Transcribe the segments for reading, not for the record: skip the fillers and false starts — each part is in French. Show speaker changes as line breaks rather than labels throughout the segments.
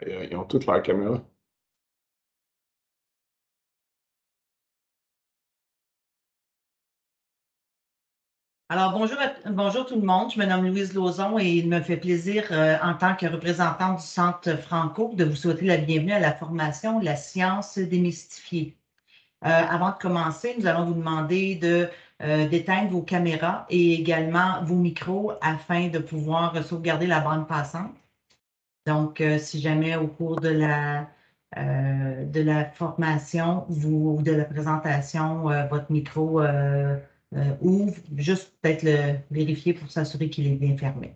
Ils ont toutes leurs caméras.
Alors, bonjour tout le monde. Je me nomme Louise Lauzon et il me fait plaisir, en tant que représentante du Centre Franco, de vous souhaiter la bienvenue à la formation La science démystifiée. Avant de commencer, nous allons vous demander d'éteindre vos caméras et également vos micros afin de pouvoir sauvegarder la bande passante. Donc, si jamais au cours de la formation ou de la présentation, votre micro ouvre, juste peut-être le vérifier pour s'assurer qu'il est bien fermé.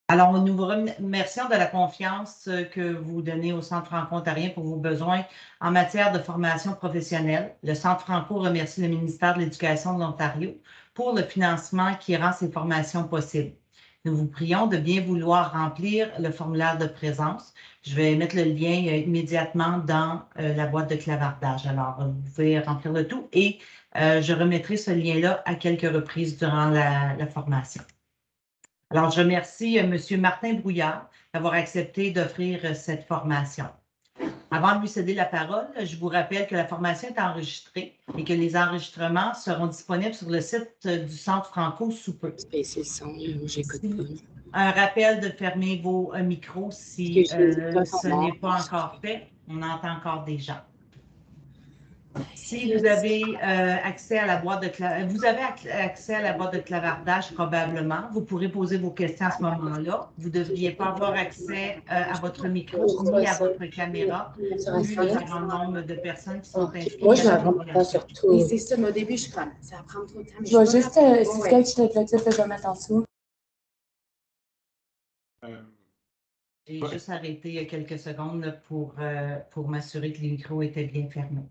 Alors, nous vous remercions de la confiance que vous donnez au Centre franco-ontarien pour vos besoins en matière de formation professionnelle. Le Centre franco remercie le ministère de l'Éducation de l'Ontario pour le financement qui rend ces formations possibles. Nous vous prions de bien vouloir remplir le formulaire de présence. Je vais mettre le lien immédiatement dans la boîte de clavardage. Alors, vous pouvez remplir le tout et je remettrai ce lien-là à quelques reprises durant la formation. Alors, je remercie M. Martin Brouillard d'avoir accepté d'offrir cette formation. Avant de lui céder la parole, je vous rappelle que la formation est enregistrée et que les enregistrements seront disponibles sur le site du Centre Franco sous peu. Un rappel de fermer vos micros si ce n'est pas encore fait. On entend encore des gens. Si vous avez accès à la boîte de clavardage probablement, vous pourrez poser vos questions à ce moment-là. Vous ne devriez pas avoir accès à votre micro ni à votre caméra, vu le grand nombre de personnes qui sont inscrites.
Moi, je la remets sur tout.
C'est ça, mais au début, je suis comme, ça va prendre trop de temps.
Je vais juste, si quelqu'un qui réfléchit, je vais mettre en dessous.
J'ai juste arrêté quelques secondes pour m'assurer que les micros étaient bien fermés.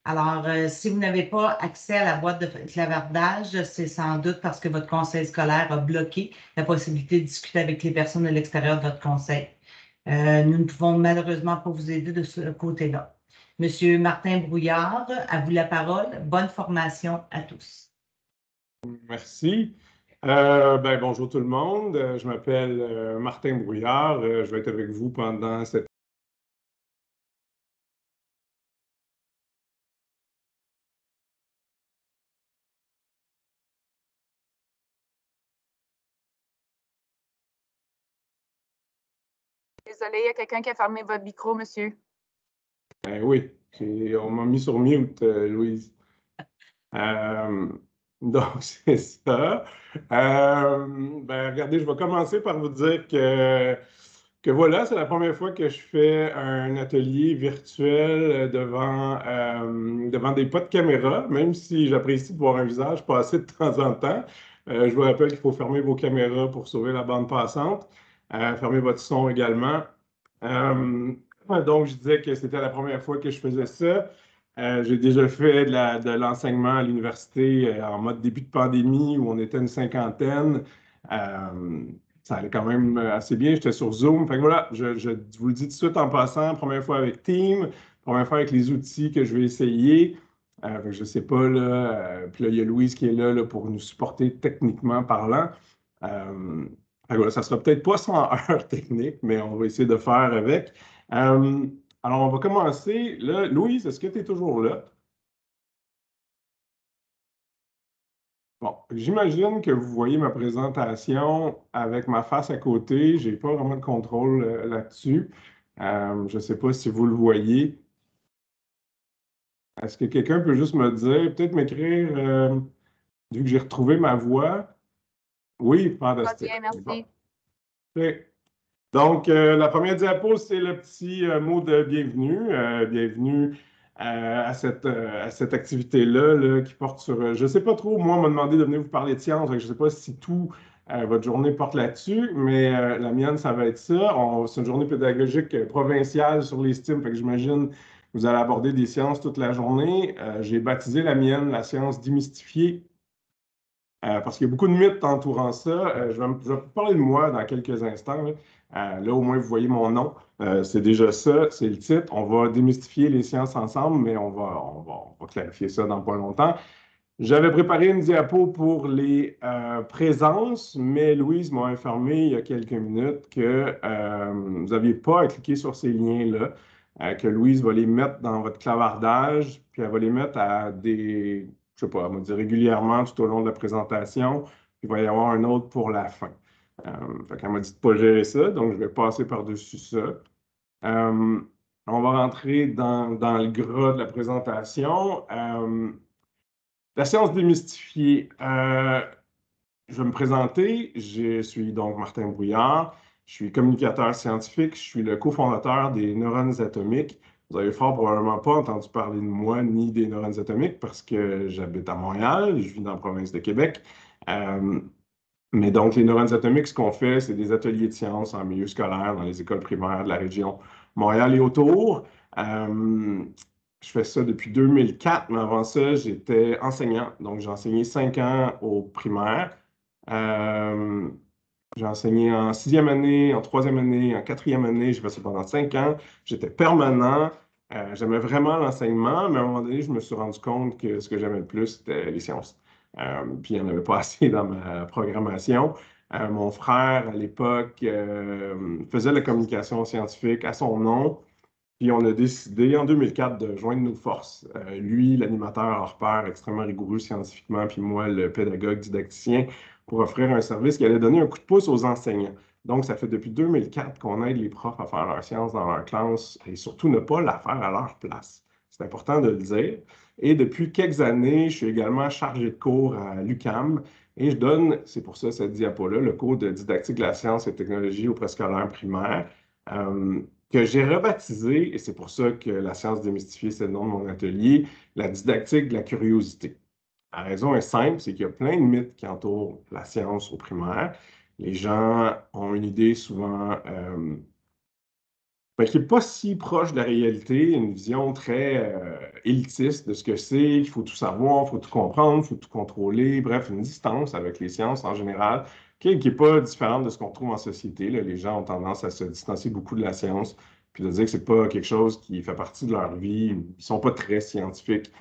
Alors, si vous n'avez pas accès à la boîte de clavardage, c'est sans doute parce que votre conseil scolaire a bloqué la possibilité de discuter avec les personnes de l'extérieur de votre conseil. Nous ne pouvons malheureusement pas vous aider de ce côté-là. Monsieur Martin Brouillard, à vous la parole. Bonne formation à tous.
Merci. Bonjour tout le monde. Je m'appelle Martin Brouillard. Je vais être avec vous pendant cette
Désolée, il y a quelqu'un qui a fermé votre micro, monsieur.
Oui, on m'a mis sur mute, Louise. Donc, c'est ça. Regardez, je vais commencer par vous dire que voilà, c'est la première fois que je fais un atelier virtuel devant des pas de caméra, même si j'apprécie de voir un visage passer de temps en temps. Je vous rappelle qu'il faut fermer vos caméras pour sauver la bande passante. Fermer votre son également. Donc, je disais que c'était la première fois que je faisais ça. J'ai déjà fait de l'enseignement à l'université en mode début de pandémie où on était une cinquantaine. Ça allait quand même assez bien. J'étais sur Zoom. Fait que voilà, je vous le dis tout de suite en passant, première fois avec Team, première fois avec les outils que je vais essayer. Je ne sais pas, là. Puis là, il y a Louise qui est là, pour nous supporter techniquement parlant. Voilà, ça ne sera peut-être pas 100 heures techniques, mais on va essayer de faire avec. Alors, on va commencer. Là, Louise, est-ce que tu es toujours là? Bon, j'imagine que vous voyez ma présentation avec ma face à côté. Je n'ai pas vraiment de contrôle là-dessus. Je ne sais pas si vous le voyez. Est-ce que quelqu'un peut juste me dire, peut-être m'écrire, vu que j'ai retrouvé ma voix? Oui, fantastique.
Bien, merci.
Bon. Donc, la première diapo, c'est le petit mot de bienvenue. Bienvenue à cette activité-là là, qui porte sur... je ne sais pas trop, moi, on m'a demandé de venir vous parler de science. Je ne sais pas si tout votre journée porte là-dessus, mais la mienne, ça va être ça. C'est une journée pédagogique provinciale sur les STEAM. Fait que j'imagine que vous allez aborder des sciences toute la journée. J'ai baptisé la mienne la science démystifiée. Parce qu'il y a beaucoup de mythes entourant ça. Je vais vous parler de moi dans quelques instants. Là, au moins, vous voyez mon nom. C'est déjà ça, c'est le titre. On va démystifier les sciences ensemble, mais on va clarifier ça dans pas longtemps. J'avais préparé une diapo pour les présences, mais Louise m'a informé il y a quelques minutes que vous n'aviez pas à cliquer sur ces liens-là, que Louise va les mettre dans votre clavardage, puis elle va les mettre à des, je sais pas, elle m'a dit régulièrement tout au long de la présentation, puis il va y avoir un autre pour la fin. Fait qu'elle m'a dit de ne pas gérer ça, donc je vais passer par-dessus ça. On va rentrer dans le gras de la présentation. La science démystifiée. Je vais me présenter. Je suis donc Martin Brouillard. Je suis communicateur scientifique. Je suis le cofondateur des neurones atomiques. Vous avez fort probablement pas entendu parler de moi ni des neurones atomiques parce que j'habite à Montréal. Je vis dans la province de Québec. Mais donc, les neurones atomiques, ce qu'on fait, c'est des ateliers de sciences en milieu scolaire dans les écoles primaires de la région Montréal et autour. Je fais ça depuis 2004, mais avant ça, j'étais enseignant. Donc, j'ai enseigné 5 ans au primaire. J'ai enseigné en 6e année, en 3e année, en 4e année. J'ai fait ça pendant 5 ans. J'étais permanent. J'aimais vraiment l'enseignement, mais à un moment donné, je me suis rendu compte que ce que j'aimais le plus, c'était les sciences. Puis il n'y en avait pas assez dans ma programmation. Mon frère, à l'époque, faisait la communication scientifique à son nom. Puis on a décidé en 2004 de joindre nos forces. Lui, l'animateur hors pair, extrêmement rigoureux scientifiquement, puis moi, le pédagogue didacticien, pour offrir un service qui allait donner un coup de pouce aux enseignants. Donc, ça fait depuis 2004 qu'on aide les profs à faire leur science dans leur classe et surtout ne pas la faire à leur place. C'est important de le dire. Et depuis quelques années, je suis également chargé de cours à l'UQAM et je donne, c'est pour ça cette diapo-là, le cours de didactique de la science et technologie au préscolaire primaire. Que j'ai rebaptisé, et c'est pour ça que la science démystifiée, c'est le nom de mon atelier, la didactique de la curiosité. La raison est simple, c'est qu'il y a plein de mythes qui entourent la science au primaire. Les gens ont une idée souvent qui n'est pas si proche de la réalité, une vision très élitiste de ce que c'est, qu'il faut tout savoir, il faut tout comprendre, il faut tout contrôler, bref, une distance avec les sciences en général, qui n'est pas différente de ce qu'on trouve en société. Là. Les gens ont tendance à se distancer beaucoup de la science, puis de dire que ce n'est pas quelque chose qui fait partie de leur vie, ils ne sont pas très scientifiques.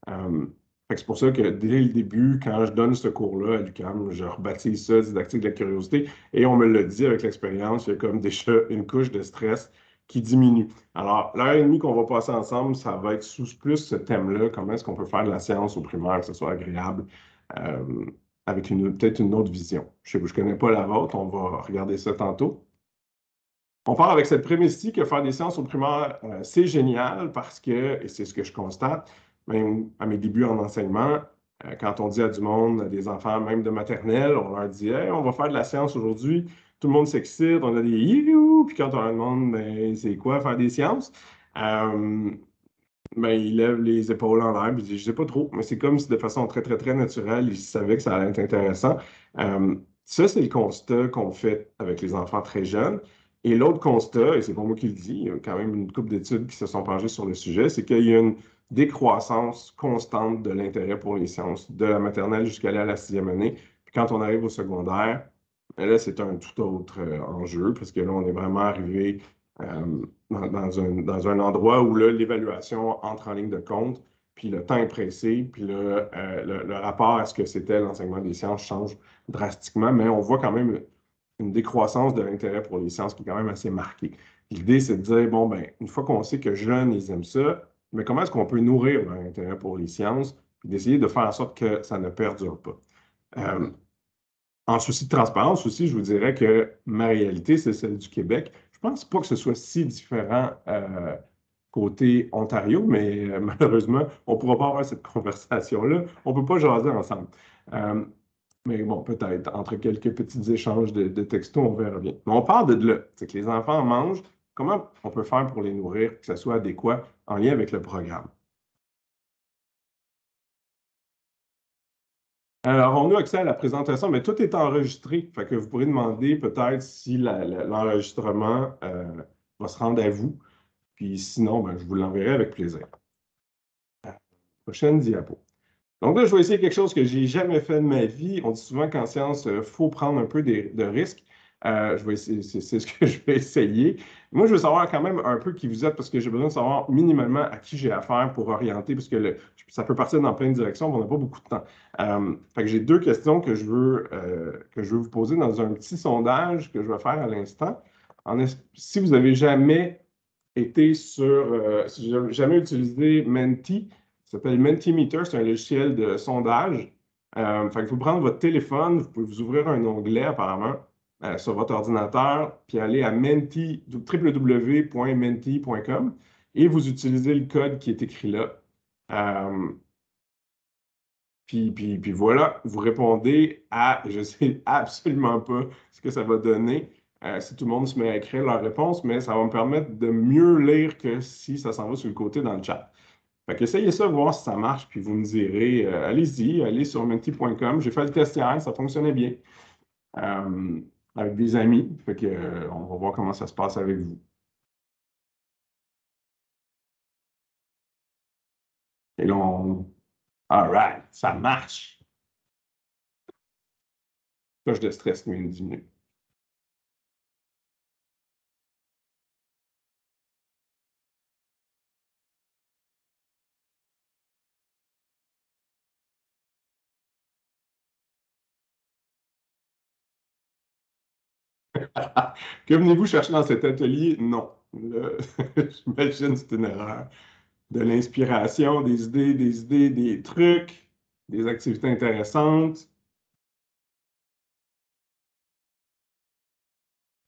C'est pour ça que dès le début, quand je donne ce cours-là à l'UQAM, je rebaptise ça didactique de la curiosité, et on me l'a dit avec l'expérience, il y a comme déjà une couche de stress qui diminue. Alors, l'heure et demie qu'on va passer ensemble, ça va être sous plus ce thème-là, comment est-ce qu'on peut faire de la science au primaire, que ce soit agréable, avec peut-être une autre vision. Je ne connais pas la vôtre, on va regarder ça tantôt. On part avec cette prémisse-ci que faire des sciences au primaire, c'est génial parce que, et c'est ce que je constate, même à mes débuts en enseignement, quand on dit à du monde, à des enfants même de maternelle, on leur dit hey, on va faire de la science aujourd'hui, tout le monde s'excite, on a des youhou, puis quand on leur demande ben, c'est quoi faire des sciences, ben, ils lèvent les épaules en l'air, puis ils disent je sais pas trop, mais c'est comme si de façon très, très, très naturelle, ils savaient que ça allait être intéressant. Ça, c'est le constat qu'on fait avec les enfants très jeunes. Et l'autre constat, et c'est pas moi qui le dis, il y a quand même une couple d'études qui se sont penchées sur le sujet, c'est qu'il y a une décroissance constante de l'intérêt pour les sciences, de la maternelle jusqu'à la 6e année. Puis quand on arrive au secondaire, là, c'est un tout autre enjeu, parce que là, on est vraiment arrivé dans un endroit où l'évaluation entre en ligne de compte, puis le temps est pressé, puis le rapport à ce que c'était l'enseignement des sciences change drastiquement, mais on voit quand même une décroissance de l'intérêt pour les sciences qui est quand même assez marquée. L'idée, c'est de dire, bon, ben, une fois qu'on sait que jeunes, ils aiment ça, mais comment est-ce qu'on peut nourrir leur intérêt pour les sciences, puis d'essayer de faire en sorte que ça ne perdure pas. En souci de transparence aussi, je vous dirais que ma réalité, c'est celle du Québec. Je ne pense pas que ce soit si différent côté Ontario, mais malheureusement, on ne pourra pas avoir cette conversation-là. On ne peut pas jaser ensemble. Mais bon, peut-être, entre quelques petits échanges de textos, on verra bien. Mais on part de là. C'est que les enfants mangent. Comment on peut faire pour les nourrir, que ça soit adéquat en lien avec le programme? Alors, on a accès à la présentation, mais tout est enregistré. Fait que vous pourrez demander peut-être si l'enregistrement va se rendre à vous. Puis sinon, ben, je vous l'enverrai avec plaisir. Prochaine diapo. Donc là, je vais essayer quelque chose que je n'ai jamais fait de ma vie. On dit souvent qu'en science, il faut prendre un peu de risques. Je vais essayer, c'est ce que je vais essayer. Moi, je veux savoir quand même un peu qui vous êtes parce que j'ai besoin de savoir minimalement à qui j'ai affaire pour orienter parce que ça peut partir dans plein de directions, mais on n'a pas beaucoup de temps. Fait que j'ai deux questions que je veux vous poser dans un petit sondage que je vais faire à l'instant. Si vous n'avez jamais été si vous n'avez jamais utilisé Menti, ça s'appelle Mentimeter, c'est un logiciel de sondage. Fait que vous prendre votre téléphone, vous pouvez vous ouvrir un onglet apparemment sur votre ordinateur, puis aller à www.menti.com et vous utilisez le code qui est écrit là. Puis voilà, vous répondez à, je ne sais absolument pas ce que ça va donner si tout le monde se met à écrire leur réponse, mais ça va me permettre de mieux lire que si ça s'en va sur le côté dans le chat. Fait qu'essayez ça, voir si ça marche, puis vous me direz, allez-y, allez sur menti.com. J'ai fait le test hier, ça fonctionnait bien avec des amis. Fait que, on va voir comment ça se passe avec vous. Et là, all right, ça marche. Poche de stress qui vient de diminuer. Que venez-vous chercher dans cet atelier? Non. J'imagine que c'est une erreur. De l'inspiration, des idées, des trucs, des activités intéressantes.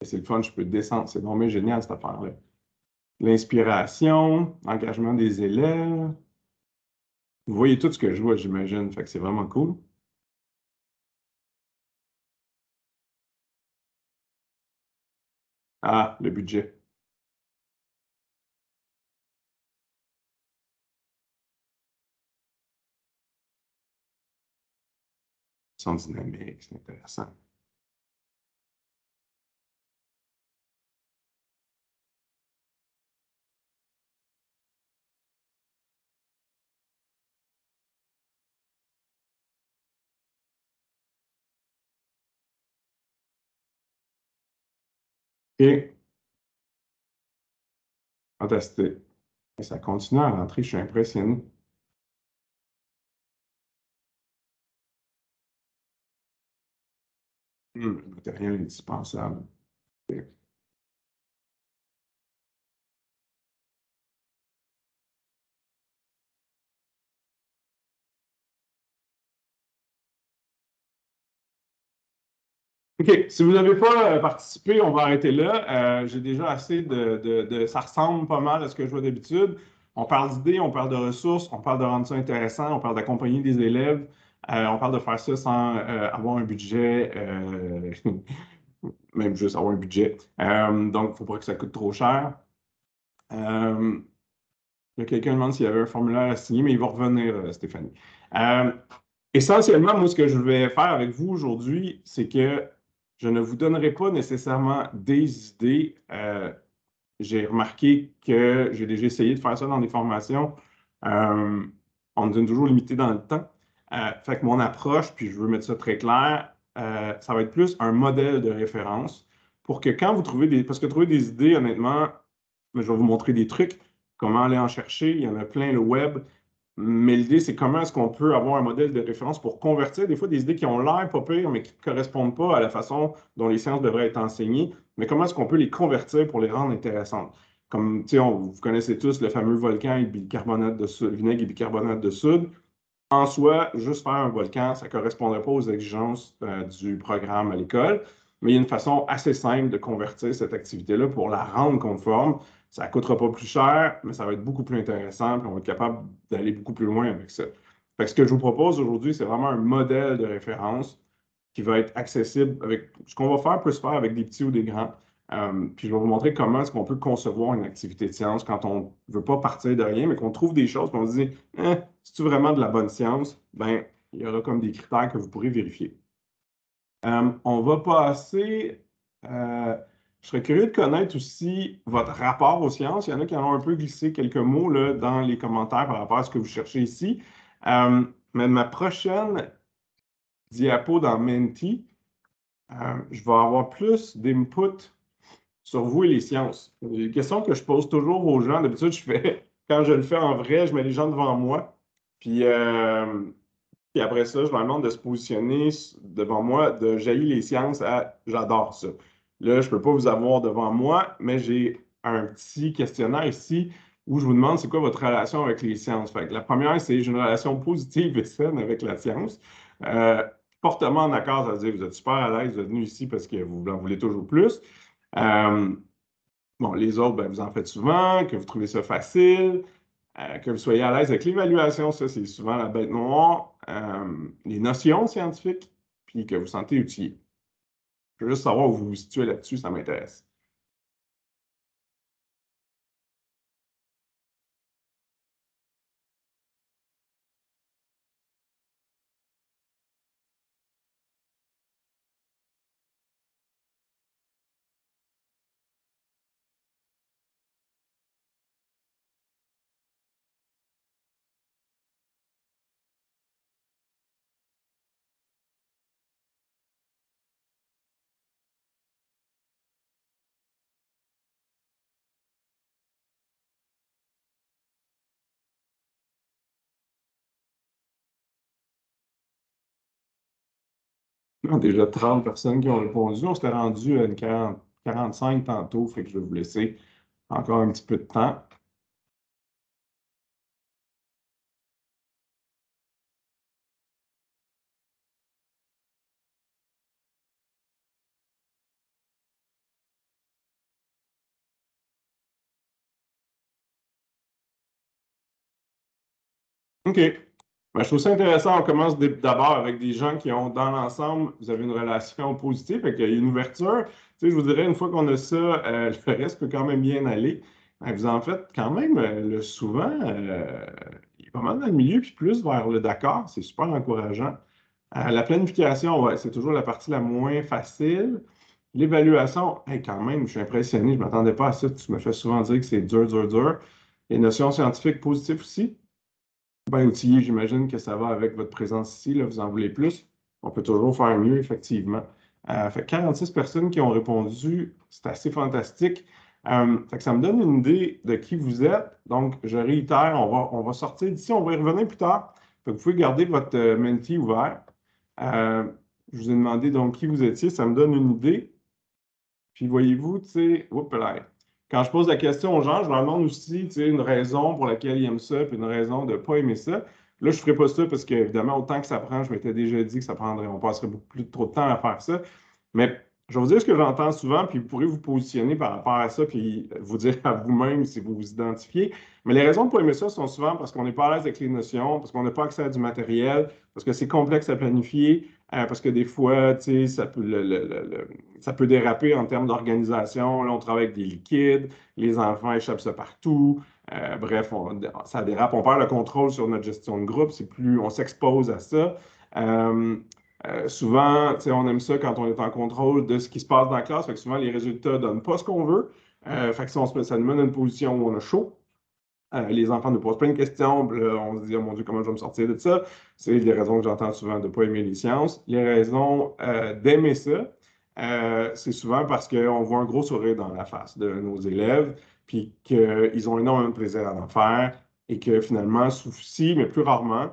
C'est le fun, je peux descendre. C'est vraiment génial cette affaire-là. L'inspiration, l'engagement des élèves. Vous voyez tout ce que je vois, j'imagine. Fait que c'est vraiment cool. Ah, le budget. Ils sont dynamiques, c'est intéressant. OK. Fantastique. Et ça continue à rentrer, je suis impressionné. Le matériel indispensable. OK. Si vous n'avez pas participé, on va arrêter là. J'ai déjà assez ça ressemble pas mal à ce que je vois d'habitude. On parle d'idées, on parle de ressources, on parle de rendre ça intéressant, on parle d'accompagner des élèves, on parle de faire ça sans avoir un budget, même juste avoir un budget. Donc, il ne faut pas que ça coûte trop cher. Il y a quelqu'un qui demande s'il y avait un formulaire à signer, mais il va revenir, Stéphanie. Essentiellement, moi, ce que je vais faire avec vous aujourd'hui, c'est que je ne vous donnerai pas nécessairement des idées. J'ai remarqué que j'ai déjà essayé de faire ça dans des formations. On nous donne toujours limité dans le temps. Fait que mon approche, puis je veux mettre ça très clair, ça va être plus un modèle de référence pour que quand vous trouvez parce que trouver des idées, honnêtement, je vais vous montrer des trucs, comment aller en chercher. Il y en a plein, le web. Mais l'idée, c'est comment est-ce qu'on peut avoir un modèle de référence pour convertir des fois des idées qui ont l'air pas pires, mais qui ne correspondent pas à la façon dont les sciences devraient être enseignées. Mais comment est-ce qu'on peut les convertir pour les rendre intéressantes? Comme, tu sais, vous connaissez tous le fameux volcan et bicarbonate de soude, vinaigre et bicarbonate de soude. En soi, juste faire un volcan, ça ne correspondrait pas aux exigences du programme à l'école, mais il y a une façon assez simple de convertir cette activité-là pour la rendre conforme. Ça ne coûtera pas plus cher, mais ça va être beaucoup plus intéressant, puis on va être capable d'aller beaucoup plus loin avec ça. Fait que ce que je vous propose aujourd'hui, c'est vraiment un modèle de référence qui va être accessible avec ce qu'on va faire peut se faire avec des petits ou des grands. Puis je vais vous montrer comment est-ce qu'on peut concevoir une activité de science quand on ne veut pas partir de rien, mais qu'on trouve des choses, puis on se dit, c'est-tu vraiment de la bonne science? Ben, il y aura comme des critères que vous pourrez vérifier. On va passer. Je serais curieux de connaître aussi votre rapport aux sciences. Il y en a qui en ont un peu glissé quelques mots là, dans les commentaires par rapport à ce que vous cherchez ici. Mais ma prochaine diapo dans Menti, je vais avoir plus d'input sur vous et les sciences. Une question que je pose toujours aux gens, d'habitude, quand je le fais en vrai, je mets les gens devant moi, puis, puis après ça, je leur demande de se positionner devant moi, de jaillir les sciences à j'adore ça. Là, je ne peux pas vous avoir devant moi, mais j'ai un petit questionnaire ici où je vous demande c'est quoi votre relation avec les sciences. Fait que la première, c'est j'ai une relation positive et saine avec la science. Fortement en accord, ça veut dire vous êtes super à l'aise, vous êtes venu ici parce que vous en voulez toujours plus. Bon, les autres, ben, vous en faites souvent, que vous trouvez ça facile, que vous soyez à l'aise avec l'évaluation, ça, c'est souvent la bête noire, les notions scientifiques, puis que vous sentez utile. Je veux juste savoir où vous vous situez là-dessus, ça m'intéresse. Non, déjà 30 personnes qui ont répondu. On s'était rendu à une 45 tantôt, fait que je vais vous laisser encore un petit peu de temps. OK. Ben, je trouve ça intéressant. On commence d'abord avec des gens qui ont, dans l'ensemble, vous avez une relation positive, fait qu'il y a une ouverture. Tu sais, je vous dirais, une fois qu'on a ça, le reste peut quand même bien aller. Ben, vous en faites quand même souvent, il est pas mal dans le milieu, puis plus vers le d'accord. C'est super encourageant. La planification, ouais, c'est toujours la partie la moins facile. L'évaluation, hey, quand même, je suis impressionné. Je ne m'attendais pas à ça. Tu me fais souvent dire que c'est dur, dur, dur. Les notions scientifiques positives aussi. Bien outillé, j'imagine que ça va avec votre présence ici. Là, vous en voulez plus. On peut toujours faire mieux, effectivement. Fait 46 personnes qui ont répondu, c'est assez fantastique. Fait que ça me donne une idée de qui vous êtes. Donc, je réitère, on va sortir d'ici, on va y revenir plus tard. Fait que vous pouvez garder votre Menti ouvert. Euh, je vous ai demandé donc qui vous étiez, ça me donne une idée. Puis voyez-vous, tu sais, quand je pose la question aux gens, je leur demande aussi, tu sais, une raison pour laquelle ils aiment ça, puis une raison de ne pas aimer ça. Là, je ne ferai pas ça parce qu'évidemment, autant que ça prend, je m'étais déjà dit que ça prendrait, on passerait beaucoup plus trop de temps à faire ça. Mais je vais vous dire ce que j'entends souvent, puis vous pourrez vous positionner par rapport à ça, puis vous dire à vous-même si vous vous identifiez. Mais les raisons de ne pas aimer ça sont souvent parce qu'on n'est pas à l'aise avec les notions, parce qu'on n'a pas accès à du matériel, parce que c'est complexe à planifier, parce que des fois, tu sais, ça peut déraper en termes d'organisation. Là, on travaille avec des liquides, les enfants échappent ça partout. Bref, ça dérape. On perd le contrôle sur notre gestion de groupe. On s'expose à ça. Souvent, on aime ça quand on est en contrôle de ce qui se passe dans la classe. Fait que souvent, les résultats ne donnent pas ce qu'on veut. Fait que ça nous mène à une position où on a chaud. Les enfants nous posent plein de questions. Là, on se dit, oh mon Dieu, comment je vais me sortir de ça? C'est les raisons que j'entends souvent de ne pas aimer les sciences. Les raisons d'aimer ça, c'est souvent parce qu'on voit un gros sourire dans la face de nos élèves, puis qu'ils ont énormément de plaisir à en faire, et que finalement, souci, mais plus rarement,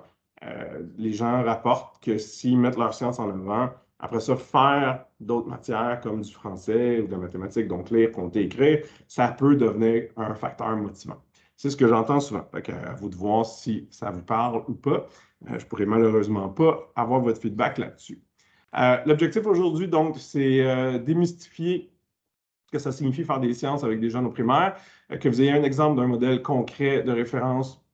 les gens rapportent que s'ils mettent leur science en avant, après ça, faire d'autres matières comme du français ou de la mathématique, donc lire, compter, écrire, ça peut devenir un facteur motivant. C'est ce que j'entends souvent. Fait à vous de voir si ça vous parle ou pas. Je ne pourrai malheureusement pas avoir votre feedback là-dessus. L'objectif aujourd'hui, donc, c'est démystifier ce que ça signifie faire des sciences avec des jeunes au primaire, que vous ayez un exemple d'un modèle concret de référence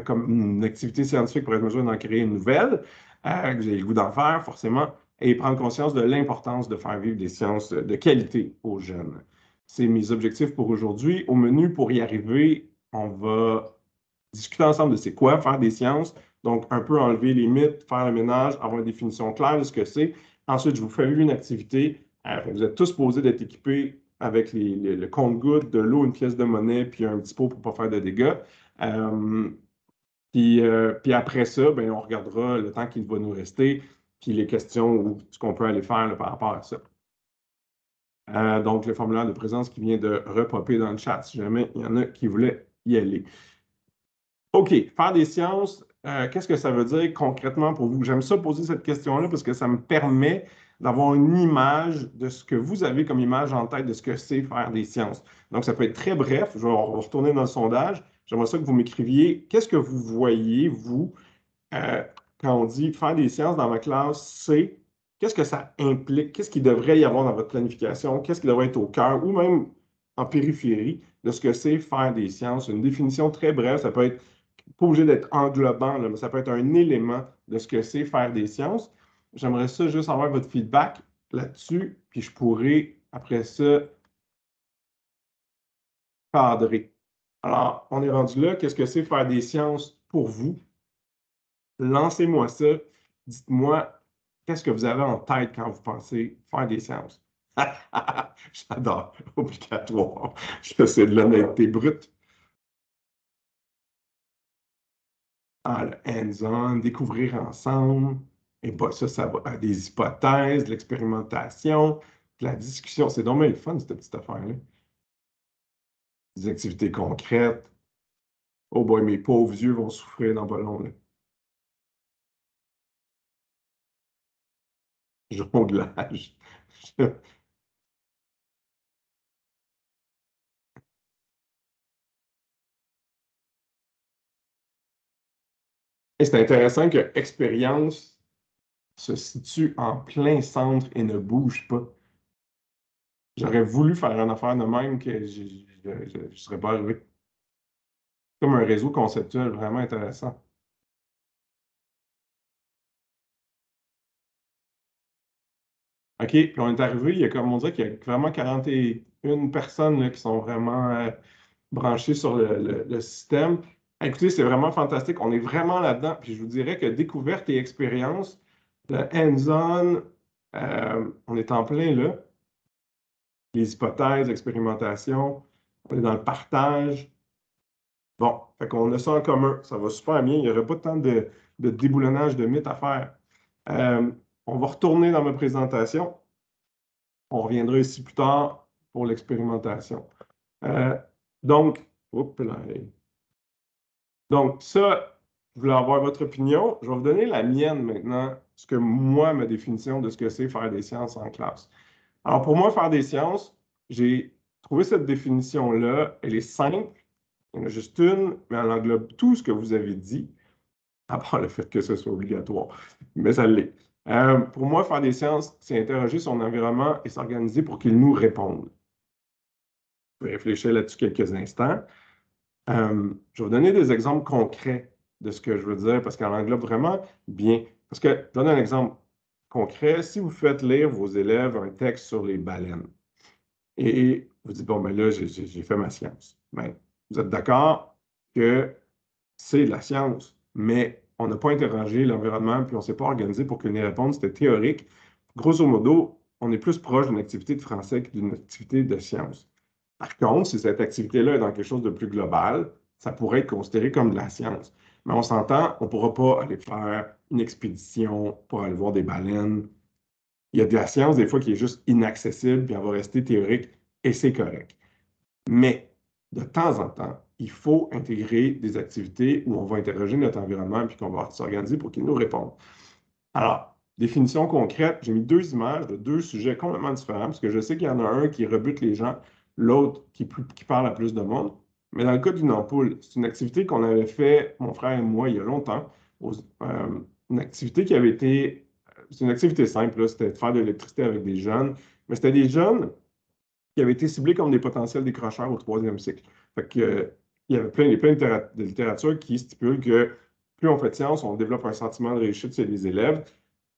comme une activité scientifique pour être mesure d'en créer une nouvelle, que vous ayez le goût d'en faire, forcément, et prendre conscience de l'importance de faire vivre des sciences de qualité aux jeunes. C'est mes objectifs pour aujourd'hui. Au menu, pour y arriver, on va discuter ensemble de c'est quoi faire des sciences, donc un peu enlever les mythes, faire le ménage, avoir une définition claire de ce que c'est. Ensuite, je vous fais vivre une activité. Vous êtes tous posés d'être équipés avec le compte-gouttes, de l'eau, une pièce de monnaie, puis un petit pot pour ne pas faire de dégâts. Puis après ça, ben, on regardera le temps qu'il va nous rester puis les questions ou ce qu'on peut aller faire là, par rapport à ça. Donc, le formulaire de présence qui vient de repopper dans le chat, si jamais il y en a qui voulaient y aller. OK, faire des sciences, qu'est-ce que ça veut dire concrètement pour vous? J'aime ça poser cette question-là parce que ça me permet d'avoir une image de ce que vous avez comme image en tête de ce que c'est faire des sciences. Donc, ça peut être très bref. On va retourner dans le sondage. J'aimerais ça que vous m'écriviez qu'est-ce que vous voyez, vous, quand on dit faire des sciences dans ma classe, c'est qu'est-ce que ça implique? Qu'est-ce qu'il devrait y avoir dans votre planification? Qu'est-ce qui devrait être au cœur ou même en périphérie de ce que c'est faire des sciences? Une définition très brève, ça peut être pas obligé d'être englobant, là, mais ça peut être un élément de ce que c'est faire des sciences. J'aimerais ça juste avoir votre feedback là-dessus, puis je pourrais, après ça, cadrer. Alors, on est rendu là. Qu'est-ce que c'est faire des sciences pour vous? Lancez-moi ça. Dites-moi, qu'est-ce que vous avez en tête quand vous pensez faire des sciences? J'adore. Obligatoire. C'est de l'honnêteté brute. Ah, le hands-on, découvrir ensemble. Et bah, ça va à des hypothèses, de l'expérimentation, de la discussion. C'est donc bien le fun, cette petite affaire-là. Des activités concrètes. Oh boy, mes pauvres yeux vont souffrir dans pas long, là. Jonglage. Et c'est intéressant que expérience se situe en plein centre et ne bouge pas. J'aurais voulu faire une affaire de même que je ne serais pas arrivé. Comme un réseau conceptuel vraiment intéressant. OK, puis on est arrivé, il y a comme on dirait qu'il y a vraiment 41 personnes là, qui sont vraiment branchées sur le système. Écoutez, c'est vraiment fantastique. On est vraiment là-dedans. Puis je vous dirais que découverte et expérience, le hands-on, on est en plein là. Les hypothèses, l'expérimentation, on est dans le partage. Bon, fait qu'on a ça en commun. Ça va super bien. Il n'y aurait pas tant de déboulonnage de mythes à faire. On va retourner dans ma présentation. On reviendra ici plus tard pour l'expérimentation. Donc, ça, je voulais avoir votre opinion. Je vais vous donner la mienne maintenant, ce que moi, ma définition de ce que c'est faire des sciences en classe. Alors, pour moi, faire des sciences, j'ai trouvé cette définition-là. Elle est simple. Il y en a juste une, mais elle englobe tout ce que vous avez dit, à part le fait que ce soit obligatoire. Mais ça l'est. Pour moi, faire des sciences, c'est interroger son environnement et s'organiser pour qu'il nous réponde. Je vais réfléchir là-dessus quelques instants. Je vais vous donner des exemples concrets de ce que je veux dire parce qu'elle englobe vraiment bien. Parce que, je donne un exemple concret. Si vous faites lire vos élèves un texte sur les baleines et vous dites, bon, ben là, j'ai fait ma science. Ben, vous êtes d'accord que c'est de la science, mais on n'a pas interrogé l'environnement puis on ne s'est pas organisé pour qu'il y ait une réponse. C'était théorique. Grosso modo, on est plus proche d'une activité de français que d'une activité de science. Par contre, si cette activité-là est dans quelque chose de plus global, ça pourrait être considéré comme de la science. Mais on s'entend, on ne pourra pas aller faire une expédition pour aller voir des baleines. Il y a de la science, des fois, qui est juste inaccessible, puis elle va rester théorique, et c'est correct. Mais, de temps en temps, il faut intégrer des activités où on va interroger notre environnement, puis qu'on va s'organiser pour qu'il nous réponde. Alors, définition concrète, j'ai mis deux images de deux sujets complètement différents, parce que je sais qu'il y en a un qui rebute les gens, l'autre qui parle à plus de monde. Mais dans le cas d'une ampoule, c'est une activité qu'on avait fait, mon frère et moi, il y a longtemps. Une activité qui avait été... C'est une activité simple, c'était de faire de l'électricité avec des jeunes. Mais c'était des jeunes qui avaient été ciblés comme des potentiels décrocheurs au troisième cycle. Fait que, il y avait plein de littérature qui stipule que plus on fait de science, on développe un sentiment de réussite chez les élèves.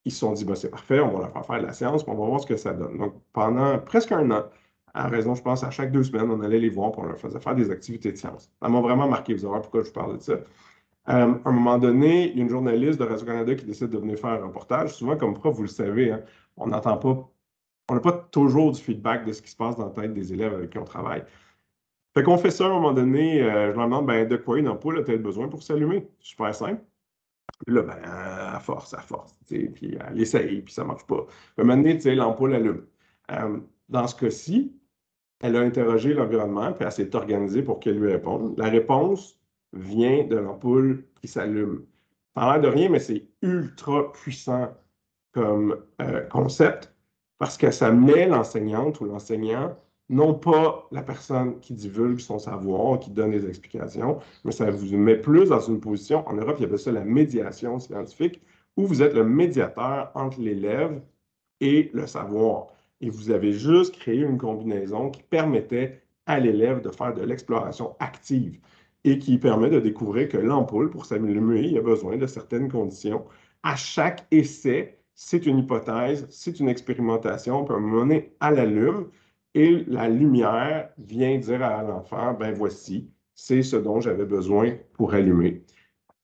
Ils se sont dit, bah, c'est parfait, on va leur faire de la science, puis on va voir ce que ça donne. Donc, pendant presque un an, à raison, je pense, à chaque 2 semaines, on allait les voir, puis on leur faisait faire des activités de science. Ça m'a vraiment marqué, vous allez voir pourquoi je vous parle de ça. À un moment donné, il y a une journaliste de Radio-Canada qui décide de venir faire un reportage. Souvent, comme prof, vous le savez, hein, on n'a pas toujours du feedback de ce qui se passe dans la tête des élèves avec qui on travaille. Fait qu'on fait ça à un moment donné, je leur demande, ben, de quoi une ampoule a-t-elle besoin pour s'allumer? Super simple. Puis là, ben, à force, tu sais, puis elle essaye, puis ça ne marche pas. Puis à un moment donné, tu sais, l'ampoule allume. Dans ce cas-ci, elle a interrogé l'environnement, puis elle s'est organisée pour qu'elle lui réponde. La réponse vient de l'ampoule qui s'allume. Ça a l'air de rien, mais c'est ultra puissant comme concept parce que ça met l'enseignante ou l'enseignant, non pas la personne qui divulgue son savoir, qui donne des explications, mais ça vous met plus dans une position, en Europe, il y appelle ça la médiation scientifique, où vous êtes le médiateur entre l'élève et le savoir. Et vous avez juste créé une combinaison qui permettait à l'élève de faire de l'exploration active et qui permet de découvrir que l'ampoule, pour s'allumer, il a besoin de certaines conditions. À chaque essai, c'est une hypothèse, c'est une expérimentation, puis à un moment donné, elle allume et la lumière vient dire à l'enfant, ben voici, c'est ce dont j'avais besoin pour allumer.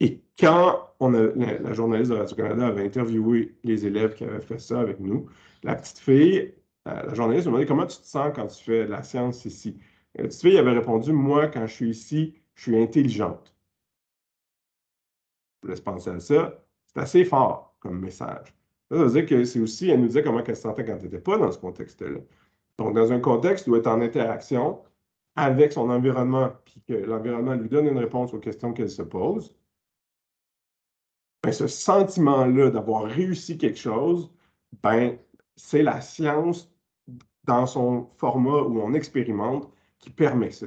Et quand la journaliste de Radio-Canada avait interviewé les élèves qui avaient fait ça avec nous, la petite fille, la journaliste lui a demandé comment tu te sens quand tu fais de la science ici. Et la petite fille avait répondu, moi, quand je suis ici, je suis intelligente. Je vous laisse penser à ça. C'est assez fort comme message. Ça veut dire que c'est aussi, elle nous disait comment elle se sentait quand elle n'était pas dans ce contexte-là. Donc, dans un contexte où elle est en interaction avec son environnement, puis que l'environnement lui donne une réponse aux questions qu'elle se pose, ben, ce sentiment-là d'avoir réussi quelque chose, ben, c'est la science dans son format où on expérimente qui permet ça.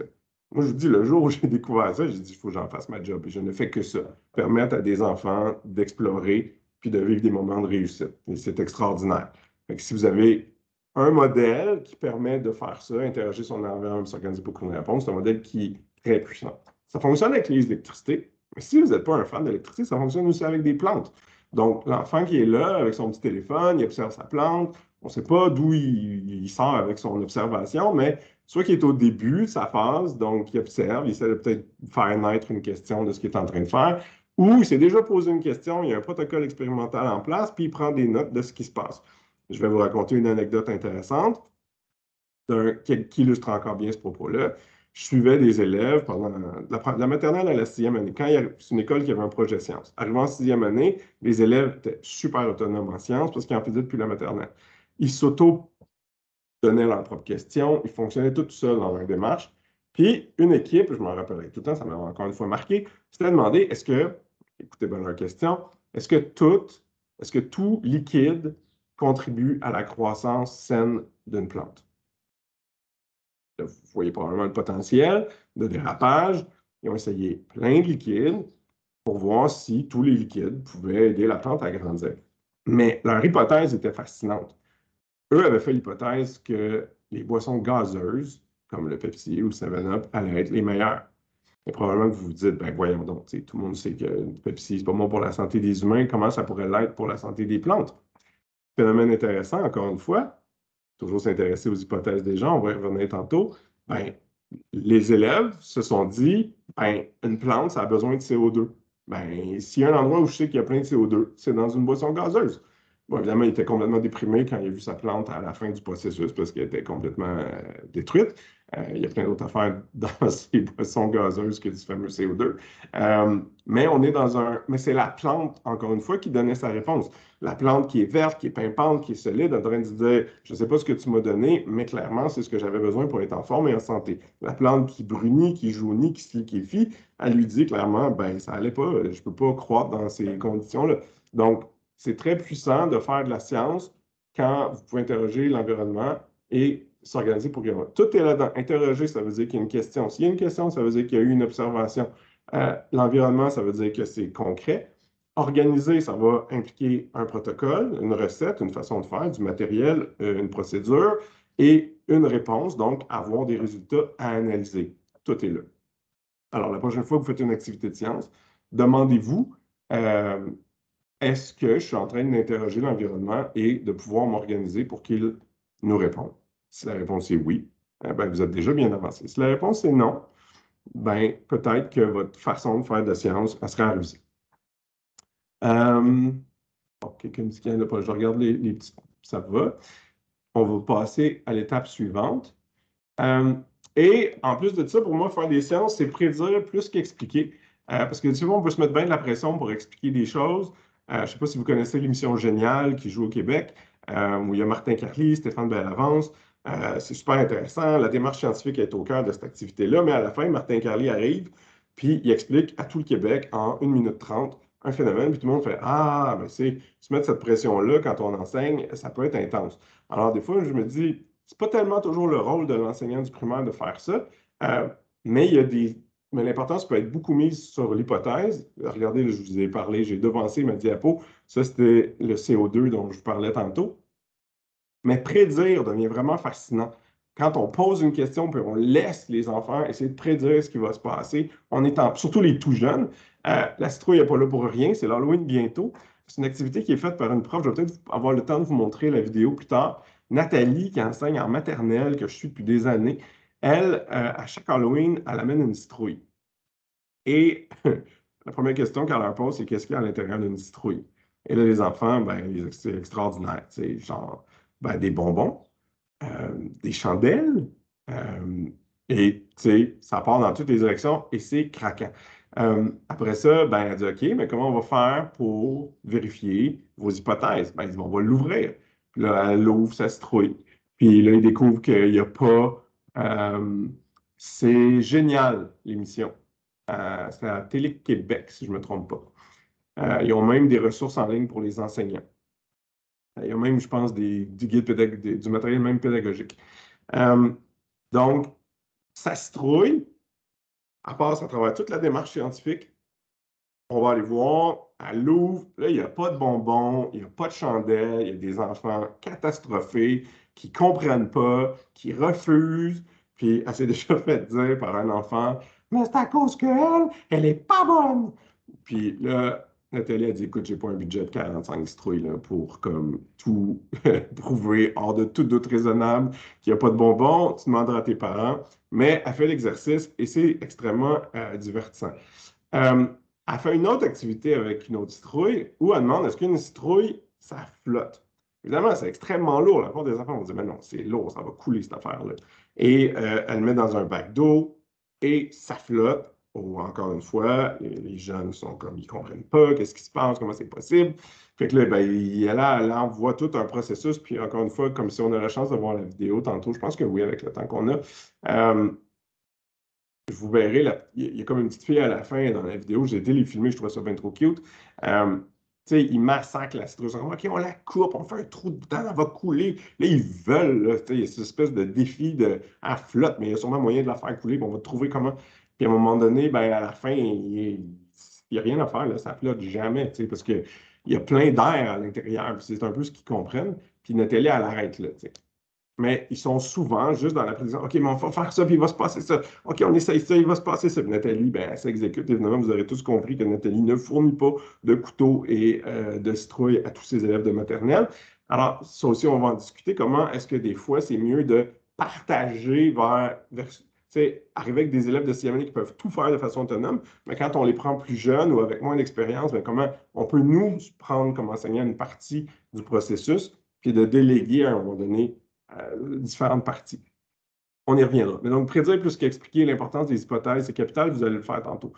Moi, je vous dis, le jour où j'ai découvert ça, j'ai dit, il faut que j'en fasse ma job. Et je ne fais que ça. Permettre à des enfants d'explorer puis de vivre des moments de réussite. Et c'est extraordinaire. Fait que si vous avez un modèle qui permet de faire ça, interagir son environnement, s'organiser pour trouver une réponse, c'est un modèle qui est très puissant. Ça fonctionne avec les électricités. Mais si vous n'êtes pas un fan d'électricité, ça fonctionne aussi avec des plantes. Donc, l'enfant qui est là avec son petit téléphone, il observe sa plante. On ne sait pas d'où il sort avec son observation, mais soit qu'il est au début de sa phase, donc il observe, il essaie de peut-être faire naître une question de ce qu'il est en train de faire, ou il s'est déjà posé une question, il y a un protocole expérimental en place, puis il prend des notes de ce qui se passe. Je vais vous raconter une anecdote intéressante qui illustre encore bien ce propos-là. Je suivais des élèves pendant la maternelle à la 6e année. C'est une école qui avait un projet sciences. Arrivant en 6e année, les élèves étaient super autonomes en sciences parce qu'ils en faisaient depuis la maternelle. Ils s'auto-donnaient leurs propres questions, ils fonctionnaient tout seuls dans leur démarche. Puis, une équipe, je m'en rappellerai tout le temps, ça m'avait encore une fois marqué, s'était demandé, écoutez bien leur question, est-ce que tout liquide contribue à la croissance saine d'une plante? Vous voyez probablement le potentiel de dérapage. Ils ont essayé plein de liquides pour voir si tous les liquides pouvaient aider la plante à grandir. Mais leur hypothèse était fascinante. Eux avaient fait l'hypothèse que les boissons gazeuses, comme le Pepsi ou le 7-Up, allaient être les meilleures. Et probablement que vous vous dites, ben voyons donc, tout le monde sait que le Pepsi, c'est pas bon pour la santé des humains, comment ça pourrait l'être pour la santé des plantes? Phénomène intéressant, encore une fois, toujours s'intéresser aux hypothèses des gens, on va y revenir tantôt, ben, les élèves se sont dit, ben, une plante, ça a besoin de CO2. Ben, s'il y a un endroit où je sais qu'il y a plein de CO2, c'est dans une boisson gazeuse. Bon, évidemment, il était complètement déprimé quand il a vu sa plante à la fin du processus parce qu'elle était complètement détruite. Il y a plein d'autres affaires dans ces boissons gazeuses que du fameux CO2. Mais on est mais c'est la plante, encore une fois, qui donnait sa réponse. La plante qui est verte, qui est pimpante, qui est solide, en train de dire, je ne sais pas ce que tu m'as donné, mais clairement, c'est ce que j'avais besoin pour être en forme et en santé. La plante qui brunit, qui jaunit, qui se liquéfie, elle lui dit clairement, ben, ça n'allait pas, je ne peux pas croître dans ces conditions-là. Donc, c'est très puissant de faire de la science quand vous pouvez interroger l'environnement et s'organiser pour que tout est là-dedans. Interroger, ça veut dire qu'il y a une question. S'il y a une question, ça veut dire qu'il y a eu une observation. L'environnement, ça veut dire que c'est concret. Organiser, ça va impliquer un protocole, une recette, une façon de faire, du matériel, une procédure et une réponse, donc avoir des résultats à analyser. Tout est là. Alors, la prochaine fois que vous faites une activité de science, demandez-vous est-ce que je suis en train d'interroger l'environnement et de pouvoir m'organiser pour qu'il nous réponde? Si la réponse est oui, ben, vous êtes déjà bien avancé. Si la réponse est non, ben, peut-être que votre façon de faire de la science elle sera à réviser. Quelqu'un me dit qu'il y en a pas. Je regarde les petits. Ça va. On va passer à l'étape suivante. Et en plus de ça, pour moi, faire des sciences, c'est prédire plus qu'expliquer. Parce que souvent, on peut se mettre bien de la pression pour expliquer des choses. Je ne sais pas si vous connaissez l'émission Génial qui joue au Québec, où il y a Martin Carly, Stéphane Bellavance. C'est super intéressant. La démarche scientifique est au cœur de cette activité-là, mais à la fin, Martin Carly arrive, puis il explique à tout le Québec en 1 minute 30 un phénomène, puis tout le monde fait Ah, ben c'est se mettre cette pression-là quand on enseigne, ça peut être intense. Alors, des fois, je me dis, c'est pas tellement toujours le rôle de l'enseignant du primaire de faire ça, mais il y a mais l'importance peut être beaucoup mise sur l'hypothèse. Regardez, je vous ai parlé, j'ai devancé ma diapo. Ça, c'était le CO2 dont je vous parlais tantôt. Mais prédire devient vraiment fascinant. Quand on pose une question, puis on laisse les enfants essayer de prédire ce qui va se passer, surtout les tout jeunes. La citrouille n'est pas là pour rien, c'est l'Halloween bientôt. C'est une activité qui est faite par une prof. Je vais peut-être avoir le temps de vous montrer la vidéo plus tard. Nathalie, qui enseigne en maternelle, que je suis depuis des années, elle, à chaque Halloween, elle amène une citrouille. Et la première question qu'elle leur pose, c'est qu'est-ce qu'il y a à l'intérieur d'une citrouille? Et là, les enfants, ben, c'est extraordinaire. Genre, ben, des bonbons, des chandelles, et ça part dans toutes les directions et c'est craquant. Après ça, ben, elle dit OK, mais comment on va faire pour vérifier vos hypothèses? Ben, ils disent on va l'ouvrir. Puis là, elle l'ouvre, ça se trouille. Puis là, ils découvrent qu'il n'y a pas. C'est génial, l'émission. C'est à Télé-Québec, si je ne me trompe pas. Ils ont même des ressources en ligne pour les enseignants. Il y a même, je pense, du matériel même pédagogique. Donc, ça citrouille, elle passe à travers toute la démarche scientifique. On va aller voir, elle l'ouvre, là, il n'y a pas de bonbons, il n'y a pas de chandelle, il y a des enfants catastrophés qui ne comprennent pas, qui refusent, puis elle s'est déjà fait dire par un enfant, mais c'est à cause elle n'est pas bonne. Puis là, Nathalie a dit, écoute, j'ai pas un budget de 45 citrouilles là, pour comme tout prouver hors de tout doute raisonnable qu'il n'y a pas de bonbons, tu demanderas à tes parents, mais elle fait l'exercice et c'est extrêmement divertissant. Elle fait une autre activité avec une autre citrouille où elle demande est-ce qu'une citrouille, ça flotte? Évidemment, c'est extrêmement lourd. La plupart des enfants vont dire mais non, c'est lourd, ça va couler cette affaire-là. Et elle le met dans un bac d'eau et ça flotte. Ou encore une fois, les jeunes sont comme ils ne comprennent pas, qu'est-ce qui se passe, comment c'est possible. Fait que là, ben, elle envoie tout un processus, puis encore une fois, comme si on a la chance de voir la vidéo tantôt, je pense que oui, avec le temps qu'on a. Vous verrez, il y a comme une petite fille à la fin dans la vidéo, j'ai été les filmer, je trouve ça bien trop cute. Ils massacrent la citrouille. Ils sont comme, OK, on la coupe, on fait un trou dedans, elle va couler. Là, ils veulent, là, il y a cette espèce de défi elle flotte, mais il y a sûrement moyen de la faire couler, puis on va trouver comment. Puis à un moment donné, ben, à la fin, il n'y a rien à faire, là, ça flotte jamais, parce qu'il y a plein d'air à l'intérieur, c'est un peu ce qu'ils comprennent. Puis Nathalie, elle arrête là, mais ils sont souvent juste dans la prédiction. OK, mais on va faire ça, puis il va se passer ça. OK, on essaye ça, il va se passer ça. Puis Nathalie, ben, elle s'exécute. Évidemment, vous aurez tous compris que Nathalie ne fournit pas de couteau et de citrouille à tous ses élèves de maternelle. Alors, ça aussi, on va en discuter. Comment est-ce que des fois, c'est mieux de partager arriver avec des élèves de 6e année qui peuvent tout faire de façon autonome, mais quand on les prend plus jeunes ou avec moins d'expérience, ben, comment on peut nous prendre comme enseignant une partie du processus, puis de déléguer à un moment donné différentes parties. On y reviendra. Mais donc, prédire plus qu'expliquer l'importance des hypothèses, c'est capital, vous allez le faire tantôt.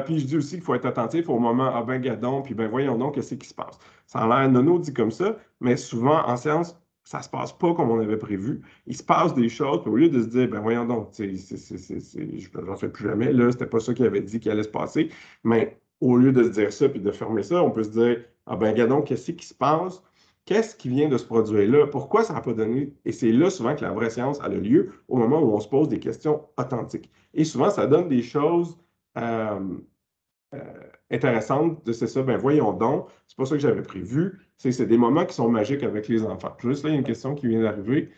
Puis je dis aussi qu'il faut être attentif au moment, ah ben gadon, puis ben voyons donc qu'est-ce qui se passe. Ça a l'air nono dit comme ça, mais souvent en science, ça ne se passe pas comme on avait prévu. Il se passe des choses, puis au lieu de se dire, ben voyons donc, je n'en fais plus jamais, là, c'était pas ça qu'il avait dit qu'il allait se passer, mais au lieu de se dire ça, puis de fermer ça, on peut se dire, ah ben gadon, qu'est-ce qui se passe? Qu'est-ce qui vient de se produire là? Pourquoi ça n'a pas donné? Et c'est là souvent que la vraie science a le lieu, au moment où on se pose des questions authentiques. Et souvent, ça donne des choses intéressantes. C'est ça, ben voyons donc, c'est pas ça que j'avais prévu. C'est des moments qui sont magiques avec les enfants. Juste là, il y a une question qui vient d'arriver.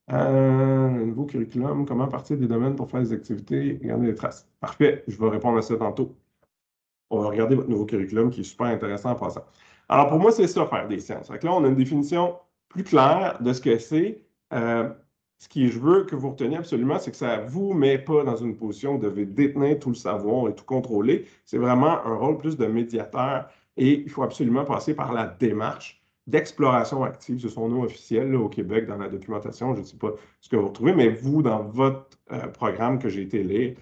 Le nouveau curriculum, comment partir des domaines pour faire des activités et garder des traces? Parfait, je vais répondre à ça tantôt. On va regarder votre nouveau curriculum qui est super intéressant en passant. Alors, pour moi, c'est ça, faire des sciences. Donc là, on a une définition plus claire de ce que c'est. Ce que je veux que vous reteniez absolument, c'est que ça ne vous met pas dans une position où vous devez détenir tout le savoir et tout contrôler. C'est vraiment un rôle plus de médiateur et il faut absolument passer par la démarche d'exploration active. C'est son nom officiel là, au Québec dans la documentation. Je ne sais pas ce que vous retrouvez, mais vous, dans votre programme que j'ai été lire,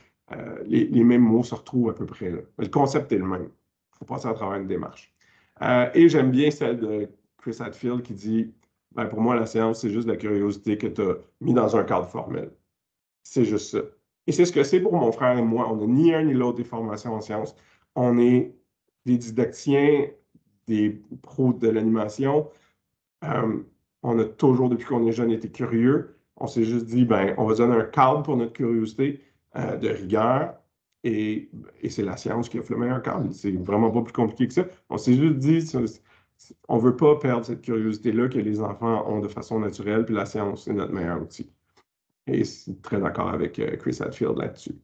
les mêmes mots se retrouvent à peu près là. Le concept est le même. Il faut passer à travers une démarche. Et j'aime bien celle de Chris Hadfield qui dit ben, pour moi, la science, c'est juste la curiosité que tu as mis dans un cadre formel. C'est juste ça. Et c'est ce que c'est pour mon frère et moi. On n'a ni un ni l'autre des formations en sciences. On est des didacticiens, des pros de l'animation. On a toujours, depuis qu'on est jeune, été curieux. On s'est juste dit, ben, on va donner un cadre pour notre curiosité de rigueur. Et c'est la science qui offre le meilleur cadre. C'est vraiment pas plus compliqué que ça. On s'est juste dit, on ne veut pas perdre cette curiosité-là que les enfants ont de façon naturelle, puis la science, c'est notre meilleur outil. Et c'est très d'accord avec Chris Hadfield là-dessus.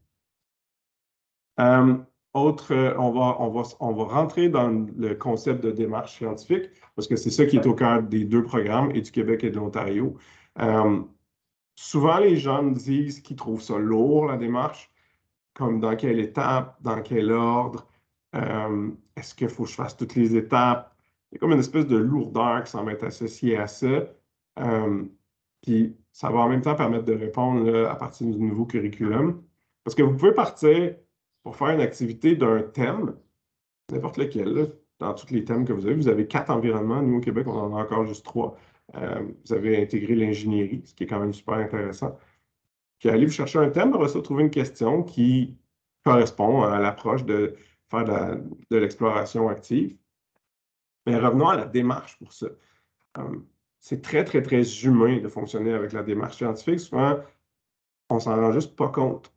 On va rentrer dans le concept de démarche scientifique, parce que c'est ça qui est au cœur des deux programmes, et du Québec et de l'Ontario. Souvent, les gens me disent qu'ils trouvent ça lourd, la démarche, comme dans quelle étape, dans quel ordre, est-ce qu'il faut que je fasse toutes les étapes? Il y a comme une espèce de lourdeur qui semble être associée à ça. Puis ça va en même temps permettre de répondre là, à partir du nouveau curriculum. Parce que vous pouvez partir pour faire une activité d'un thème, n'importe lequel, là, dans tous les thèmes que vous avez. Vous avez 4 environnements. Nous, au Québec, on en a encore juste 3. Vous avez intégré l'ingénierie, ce qui est quand même super intéressant. Puis allez vous chercher un thème, après ça, trouver une question qui correspond à l'approche de faire de l'exploration active. Mais revenons à la démarche pour ça. C'est très, très, très humain de fonctionner avec la démarche scientifique. Souvent, on s'en rend juste pas compte.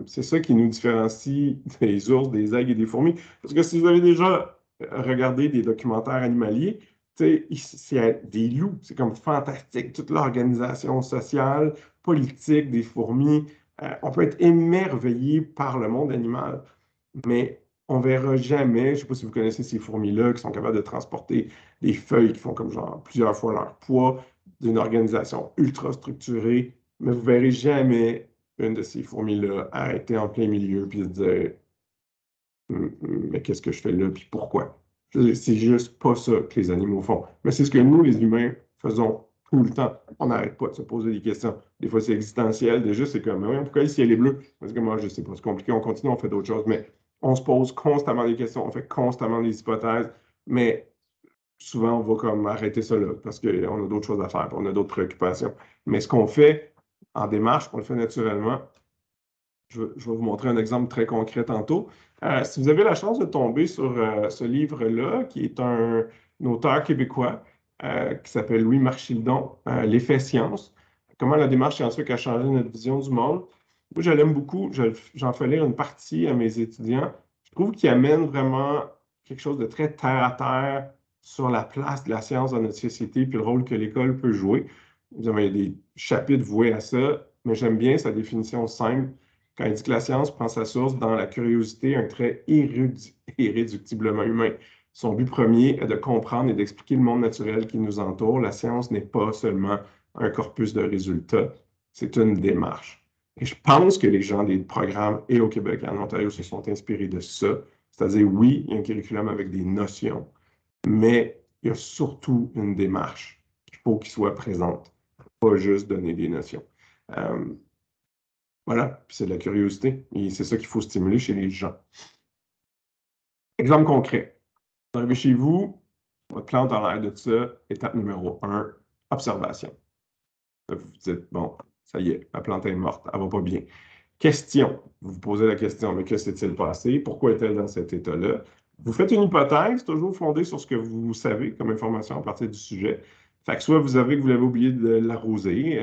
C'est ça qui nous différencie des ours, des aigles et des fourmis. Parce que si vous avez déjà regardé des documentaires animaliers, c'est des loups, c'est comme fantastique. Toute l'organisation sociale, politique des fourmis. On peut être émerveillé par le monde animal, mais on ne verra jamais, je ne sais pas si vous connaissez ces fourmis-là qui sont capables de transporter des feuilles qui font comme genre plusieurs fois leur poids, d'une organisation ultra structurée, mais vous ne verrez jamais une de ces fourmis-là arrêter en plein milieu puis se dire mais qu'est-ce que je fais là puis pourquoi? C'est juste pas ça que les animaux font. Mais c'est ce que nous, les humains, faisons tout le temps. On n'arrête pas de se poser des questions. Des fois, c'est existentiel. Déjà, c'est comme, mais pourquoi le ciel est bleu? Parce que moi, je sais pas, c'est compliqué, on continue, on fait d'autres choses. Mais on se pose constamment des questions, on fait constamment des hypothèses. Mais souvent, on va comme arrêter ça là parce qu'on a d'autres choses à faire, on a d'autres préoccupations. Mais ce qu'on fait en démarche, on le fait naturellement. Je vais vous montrer un exemple très concret tantôt. Si vous avez la chance de tomber sur ce livre-là, qui est un auteur québécois qui s'appelle Louis Marchildon, L'effet science, comment la démarche scientifique a changé notre vision du monde. Moi, je l'aime beaucoup. J'en fais lire une partie à mes étudiants. Je trouve qu'il amène vraiment quelque chose de très terre-à-terre sur la place de la science dans notre société puis le rôle que l'école peut jouer. Évidemment, il y a des chapitres voués à ça, mais j'aime bien sa définition simple quand il dit que la science prend sa source dans la curiosité, un trait irréductiblement humain. Son but premier est de comprendre et d'expliquer le monde naturel qui nous entoure. La science n'est pas seulement un corpus de résultats, c'est une démarche. Et je pense que les gens des programmes et au Québec et en Ontario se sont inspirés de ça. C'est-à-dire, oui, il y a un curriculum avec des notions, mais il y a surtout une démarche qu'il faut qu'il soit présente, pas juste donner des notions. Voilà, puis c'est de la curiosité. Et c'est ça qu'il faut stimuler chez les gens. Exemple concret. Vous arrivez chez vous, votre plante a l'air de ça. Étape numéro 1, observation. Vous vous dites, bon, ça y est, ma plante est morte, elle ne va pas bien. Question. Vous vous posez la question, mais que s'est-il passé? Pourquoi est-elle dans cet état-là? Vous faites une hypothèse, toujours fondée sur ce que vous savez comme information à partir du sujet. Fait que soit vous savez que vous l'avez oublié de l'arroser,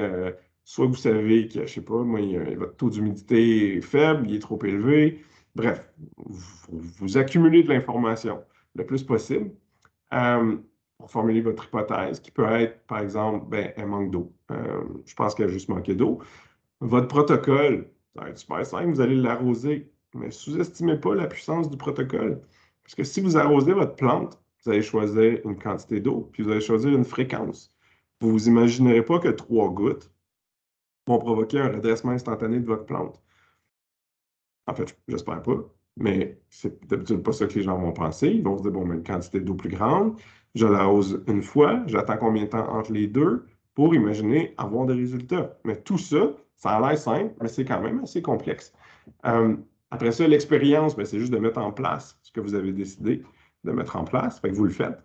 soit vous savez que, je ne sais pas, moi, votre taux d'humidité est faible, il est trop élevé. Bref, vous accumulez de l'information le plus possible pour formuler votre hypothèse, qui peut être, par exemple, ben, elle manque d'eau. Je pense qu'elle a juste manqué d'eau. Votre protocole, ça va être super simple, vous allez l'arroser, mais sous-estimez pas la puissance du protocole. Parce que si vous arrosez votre plante, vous allez choisir une quantité d'eau, puis vous allez choisir une fréquence. Vous vous imaginerez pas que 3 gouttes vont provoquer un redressement instantané de votre plante. En fait, j'espère pas, mais c'est d'habitude pas ça que les gens vont penser. Ils vont se dire, bon, mais une quantité d'eau plus grande, je l'arrose une fois, j'attends combien de temps entre les deux pour imaginer avoir des résultats. Mais tout ça, Ça a l'air simple, mais c'est quand même assez complexe. Après ça, l'expérience, c'est juste de mettre en place ce que vous avez décidé de mettre en place. Fait que vous le faites.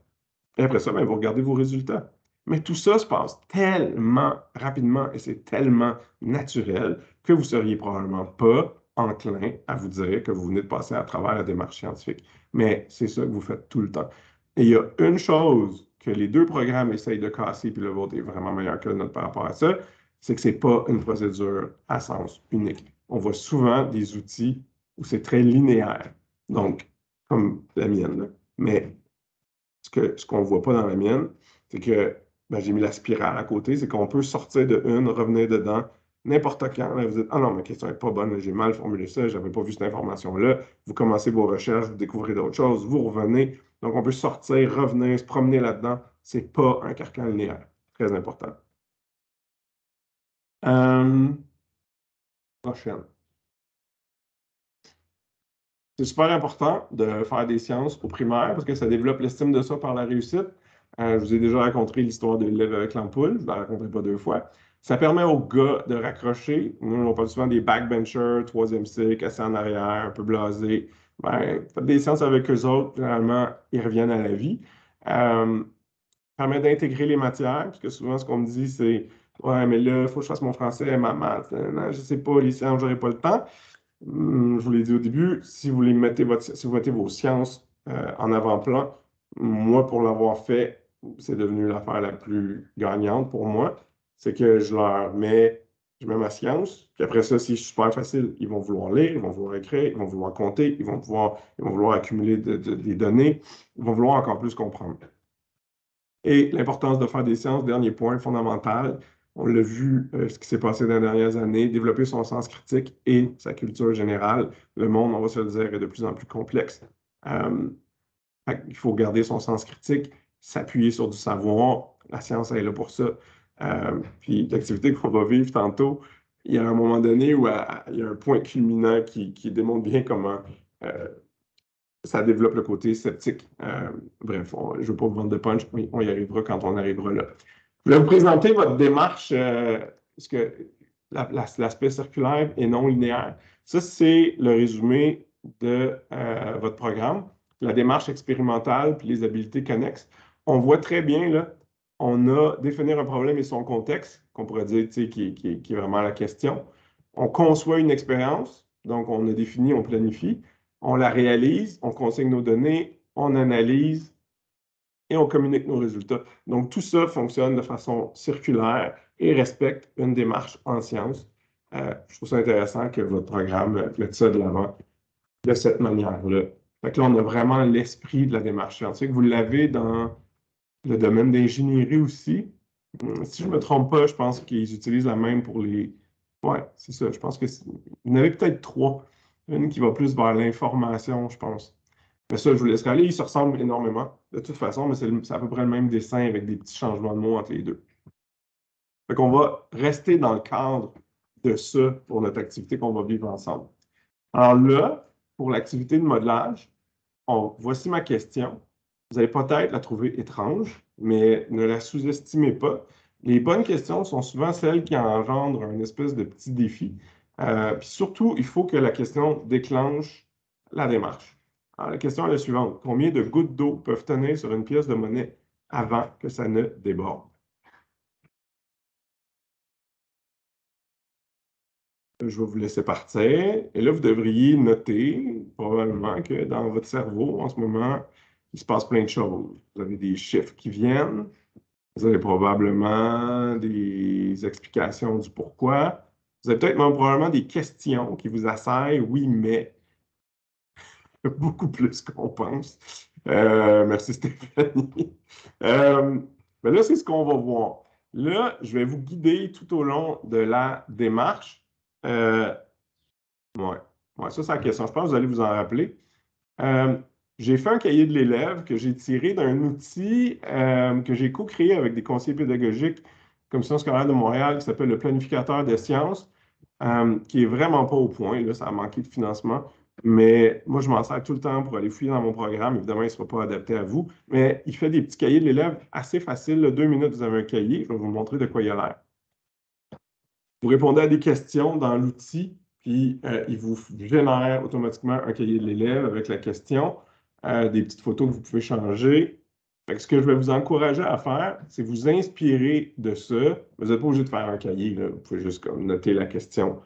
Et après ça, vous regardez vos résultats. Mais tout ça se passe tellement rapidement et c'est tellement naturel que vous ne seriez probablement pas enclin à vous dire que vous venez de passer à travers la démarche scientifique. Mais c'est ça que vous faites tout le temps. Et il y a une chose que les deux programmes essayent de casser, puis le vôtre est vraiment meilleur que le nôtre par rapport à ça, c'est que ce n'est pas une procédure à sens unique. On voit souvent des outils où c'est très linéaire, donc comme la mienne. Là. Mais ce qu'on ne voit pas dans la mienne, c'est que j'ai mis la spirale à côté, c'est qu'on peut sortir de une, revenir dedans n'importe quand. Là, vous dites, ah non, ma question n'est pas bonne, j'ai mal formulé ça, je n'avais pas vu cette information-là. Vous commencez vos recherches, vous découvrez d'autres choses, vous revenez. Donc, on peut sortir, revenir, se promener là-dedans. Ce n'est pas un carcan linéaire. Très important. Prochaine. C'est super important de faire des sciences au primaire parce que ça développe l'estime de soi par la réussite. Je vous ai déjà raconté l'histoire de l'élève avec l'ampoule, je ne la raconterai pas deux fois. Ça permet aux gars de raccrocher. Nous, on parle souvent des backbenchers, troisième cycle, assis en arrière, un peu blasés. Faites des sciences avec eux autres, généralement, ils reviennent à la vie. Permet d'intégrer les matières, parce que souvent, ce qu'on me dit, c'est « Ouais, mais là, il faut que je fasse mon français, ma maths. Non, je ne sais pas, les sciences, je n'aurai pas le temps. » Je vous l'ai dit au début, si vous mettez vos sciences en avant-plan, moi, pour l'avoir fait, c'est devenu l'affaire la plus gagnante pour moi. C'est que je mets ma science, puis après ça, c'est super facile. Ils vont vouloir lire, ils vont vouloir écrire, ils vont vouloir compter, ils vont vouloir accumuler des données, ils vont vouloir encore plus comprendre. Et l'importance de faire des sciences, dernier point fondamental, on l'a vu, ce qui s'est passé dans les dernières années, développer son sens critique et sa culture générale. Le monde, on va se le dire, est de plus en plus complexe. Il faut garder son sens critique, s'appuyer sur du savoir. La science, elle est là pour ça. Puis l'activité qu'on va vivre tantôt, il y a un moment donné où il y a un point culminant qui démontre bien comment ça développe le côté sceptique. Bref, je ne veux pas vous vendre de punch, mais on y arrivera quand on arrivera là. Je vais vous présenter votre démarche, parce que l'aspect circulaire et non linéaire. Ça, c'est le résumé de votre programme, la démarche expérimentale puis les habiletés connexes. On voit très bien, là, on a définir un problème et son contexte, qu'on pourrait dire, qui est vraiment la question. On conçoit une expérience, donc on a défini, on planifie. On la réalise, on consigne nos données, on analyse et on communique nos résultats. Donc, tout ça fonctionne de façon circulaire et respecte une démarche en sciences. Je trouve ça intéressant que votre programme mette ça de l'avant de cette manière-là. Fait que là, on a vraiment l'esprit de la démarche scientifique. Vous l'avez dans le domaine d'ingénierie aussi. Si je ne me trompe pas, je pense qu'ils utilisent la même pour les... Oui, c'est ça. Je pense que vous en avez peut-être trois. Une qui va plus vers l'information, je pense. Mais ça, je vous laisserai aller. Ils se ressemblent énormément, de toute façon, mais c'est à peu près le même dessin avec des petits changements de mots entre les deux. Fait qu'on va rester dans le cadre de ça pour notre activité qu'on va vivre ensemble. Alors là, pour l'activité de modelage, voici ma question. Vous allez peut-être la trouver étrange, mais ne la sous-estimez pas. Les bonnes questions sont souvent celles qui engendrent une espèce de petit défi. Puis surtout, il faut que la question déclenche la démarche. Alors, la question est la suivante. Combien de gouttes d'eau peuvent tenir sur une pièce de monnaie avant que ça ne déborde? Je vais vous laisser partir. Et là, vous devriez noter probablement que dans votre cerveau, en ce moment, il se passe plein de choses. Vous avez des chiffres qui viennent. Vous avez probablement des explications du pourquoi. Vous avez peut-être même probablement des questions qui vous assaillent, oui, mais beaucoup plus qu'on pense. Merci Stéphanie. Mais là, c'est ce qu'on va voir. Là, je vais vous guider tout au long de la démarche. Ouais, ça, c'est la question. Je pense que vous allez vous en rappeler. J'ai fait un cahier de l'élève que j'ai tiré d'un outil que j'ai co-créé avec des conseillers pédagogiques Commission scolaire de Montréal qui s'appelle le planificateur des sciences, qui est vraiment pas au point. Là, ça a manqué de financement. Mais moi, je m'en sers tout le temps pour aller fouiller dans mon programme. Évidemment, il ne sera pas adapté à vous. Mais il fait des petits cahiers de l'élève assez faciles. 2 minutes, vous avez un cahier. Je vais vous montrer de quoi il a l'air. Vous répondez à des questions dans l'outil, puis il vous génère automatiquement un cahier de l'élève avec la question, des petites photos que vous pouvez changer. Fait que ce que je vais vous encourager à faire, c'est vous inspirer de ça. Vous n'êtes pas obligé de faire un cahier, là. Vous pouvez juste comme, noter la question,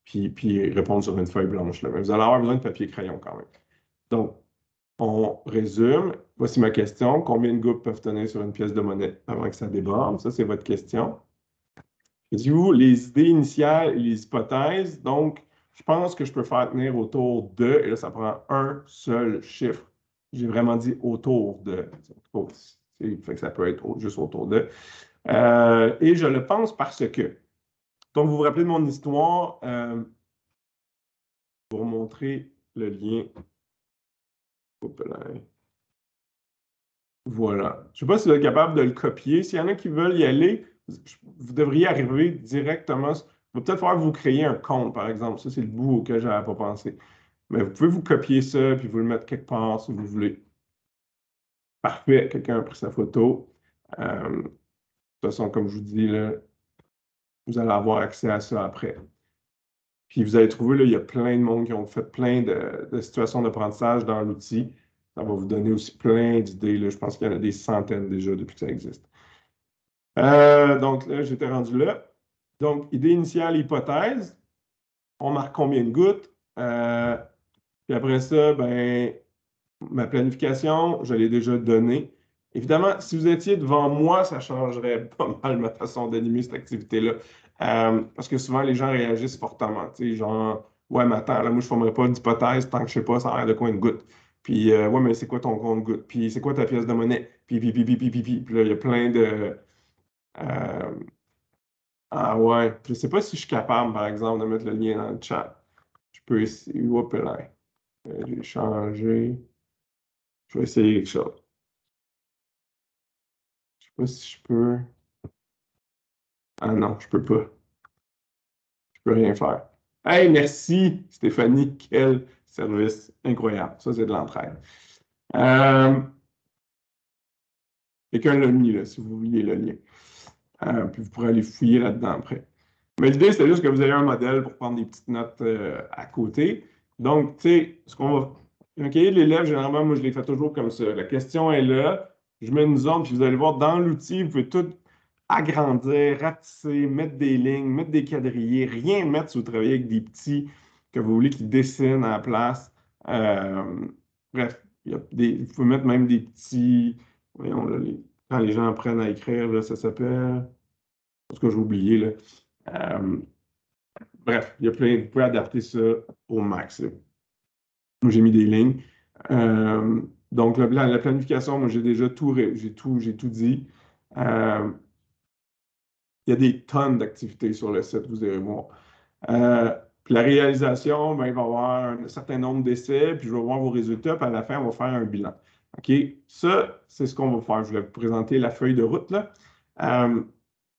puis répondre sur une feuille blanche, là. Mais vous allez avoir besoin de papier et crayon quand même. Donc, on résume. Voici ma question. Combien de gouttes peuvent tenir sur une pièce de monnaie avant que ça déborde? Ça, c'est votre question. Dites-vous les idées initiales et les hypothèses. Donc, je pense que je peux faire tenir autour de, et là, ça prend un seul chiffre. J'ai vraiment dit autour de. Fait que ça peut être juste autour de. Et je le pense parce que. Donc, vous vous rappelez de mon histoire. Pour vous montrer le lien. Voilà. Je ne sais pas si vous êtes capable de le copier. S'il y en a qui veulent y aller, vous devriez arriver directement. Il va peut-être falloir que vous créer un compte, par exemple. Ça, c'est le bout auquel je n'avais pas pensé. Mais vous pouvez vous copier ça, puis vous le mettre quelque part si vous voulez. Parfait. Quelqu'un a pris sa photo. De toute façon, comme je vous dis, là, vous allez avoir accès à ça après. Puis vous allez trouver, là, il y a plein de monde qui ont fait plein de situations d'apprentissage dans l'outil. Ça va vous donner aussi plein d'idées, là. Je pense qu'il y en a des centaines déjà depuis que ça existe. Donc là, j'étais rendu là. Donc, idée initiale, hypothèse. On marque combien de gouttes. Puis après ça, ben, ma planification, je l'ai déjà donnée. Évidemment, si vous étiez devant moi, ça changerait pas mal ma façon d'animer cette activité-là. Parce que souvent, les gens réagissent fortement. Tu sais, genre, ouais, mais attends, là, moi, je ne formerai pas d'hypothèse tant que je ne sais pas ça a l'air de quoi une goutte. Puis, ouais, mais c'est quoi ton compte goutte? Puis, c'est quoi ta pièce de monnaie? Puis. Puis là, il y a plein de. Ah ouais, je ne sais pas si je suis capable, par exemple, de mettre le lien dans le chat. Je peux essayer. Oups là. J'ai changé. Je vais essayer quelque chose. Je ne sais pas si je peux. Ah non, je peux pas. Je peux rien faire. Hey, merci, Stéphanie. Quel service incroyable. Ça, c'est de l'entraide. Quelqu'un l'a mis, là, si vous vouliez le lien. Puis vous pourrez aller fouiller là-dedans après. Mais l'idée, c'est juste que vous ayez un modèle pour prendre des petites notes à côté. Donc, tu sais, ce qu'on va. Un cahier de l'élève, généralement, moi, je l'ai fait toujours comme ça. La question est là, je mets une zone, puis vous allez voir dans l'outil, vous pouvez tout agrandir, rapetisser, mettre des lignes, mettre des quadrillés, rien mettre si vous travaillez avec des petits que vous voulez qui dessinent à la place. Bref, vous pouvez mettre même des petits. Voyons, là, quand les gens apprennent à écrire, là, ça s'appelle. En tout cas, j'ai oublié, là. Bref, il y a plein, vous pouvez adapter ça au max, là. J'ai mis des lignes. Donc, la planification, moi, j'ai déjà tout dit. Il y a des tonnes d'activités sur le site, vous allez voir. Puis la réalisation, ben, il va y avoir un certain nombre d'essais, puis je vais voir vos résultats, puis à la fin, on va faire un bilan. OK? Ça, c'est ce qu'on va faire. Je vais vous présenter la feuille de route, là.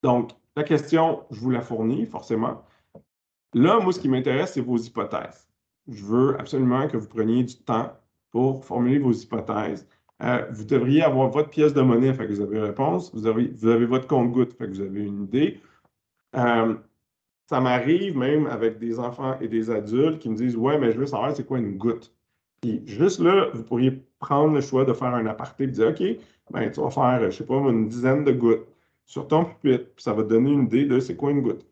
Donc, la question, je vous la fournis, forcément. Là, moi, ce qui m'intéresse, c'est vos hypothèses. Je veux absolument que vous preniez du temps pour formuler vos hypothèses. Vous devriez avoir votre pièce de monnaie, fait que vous avez une réponse. Vous avez votre compte-gouttes, fait que vous avez une idée. Ça m'arrive même avec des enfants et des adultes qui me disent « Ouais, mais je veux savoir c'est quoi une goutte. » Puis juste là, vous pourriez prendre le choix de faire un aparté et dire « OK, ben, tu vas faire, je ne sais pas, une dizaine de gouttes sur ton pupitre, puis ça va te donner une idée de c'est quoi une goutte. »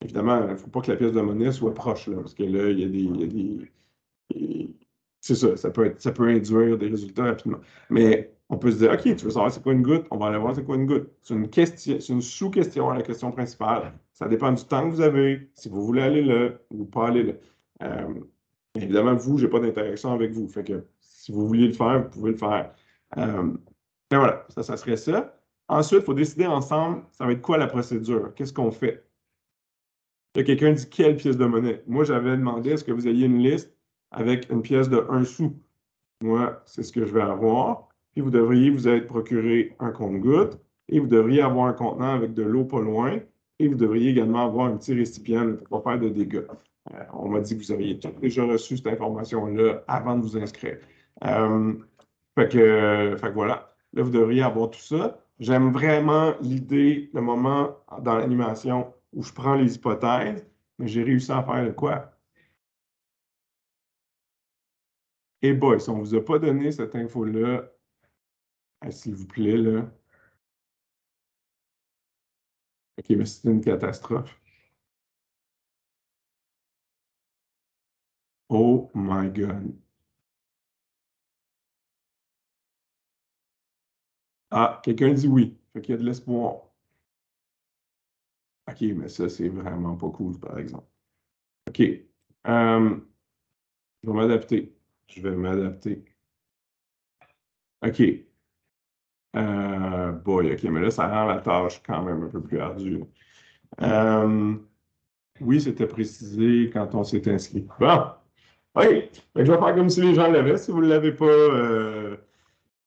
Évidemment, il ne faut pas que la pièce de monnaie soit proche, là, parce que là, il y a des c'est ça, ça peut induire des résultats rapidement. Mais on peut se dire, OK, tu veux savoir c'est quoi une goutte? On va aller voir c'est quoi une goutte. C'est une question, c'est une sous-question à la question principale. Ça dépend du temps que vous avez, si vous voulez aller là ou pas aller là. Évidemment, vous, je n'ai pas d'interaction avec vous. Fait que si vous vouliez le faire, vous pouvez le faire. Mais voilà, ça serait ça. Ensuite, il faut décider ensemble, ça va être quoi la procédure? Qu'est-ce qu'on fait? Là, quelqu'un dit quelle pièce de monnaie? Moi, j'avais demandé est-ce que vous ayez une liste avec une pièce de 1 sou. Moi, c'est ce que je vais avoir. Puis vous devriez vous être procuré un compte-gouttes et vous devriez avoir un contenant avec de l'eau pas loin et vous devriez également avoir un petit récipient pour ne pas faire de dégâts. On m'a dit que vous auriez déjà reçu cette information-là avant de vous inscrire. Fait que voilà. Là, vous devriez avoir tout ça. J'aime vraiment l'idée, le moment dans l'animation où je prends les hypothèses, mais j'ai réussi à faire de quoi? Et boy, si on ne vous a pas donné cette info-là, s'il vous plaît, là. OK, mais c'est une catastrophe. Oh my God. Ah, quelqu'un dit oui. Fait qu'il y a de l'espoir. OK, mais ça, c'est vraiment pas cool, par exemple. OK. Je vais m'adapter. Je vais m'adapter. OK. Boy, OK, mais là, ça rend la tâche quand même un peu plus ardue. Oui, c'était précisé quand on s'est inscrit. Bon. Oui. Fait que je vais faire comme si les gens l'avaient. Si vous ne l'avez pas,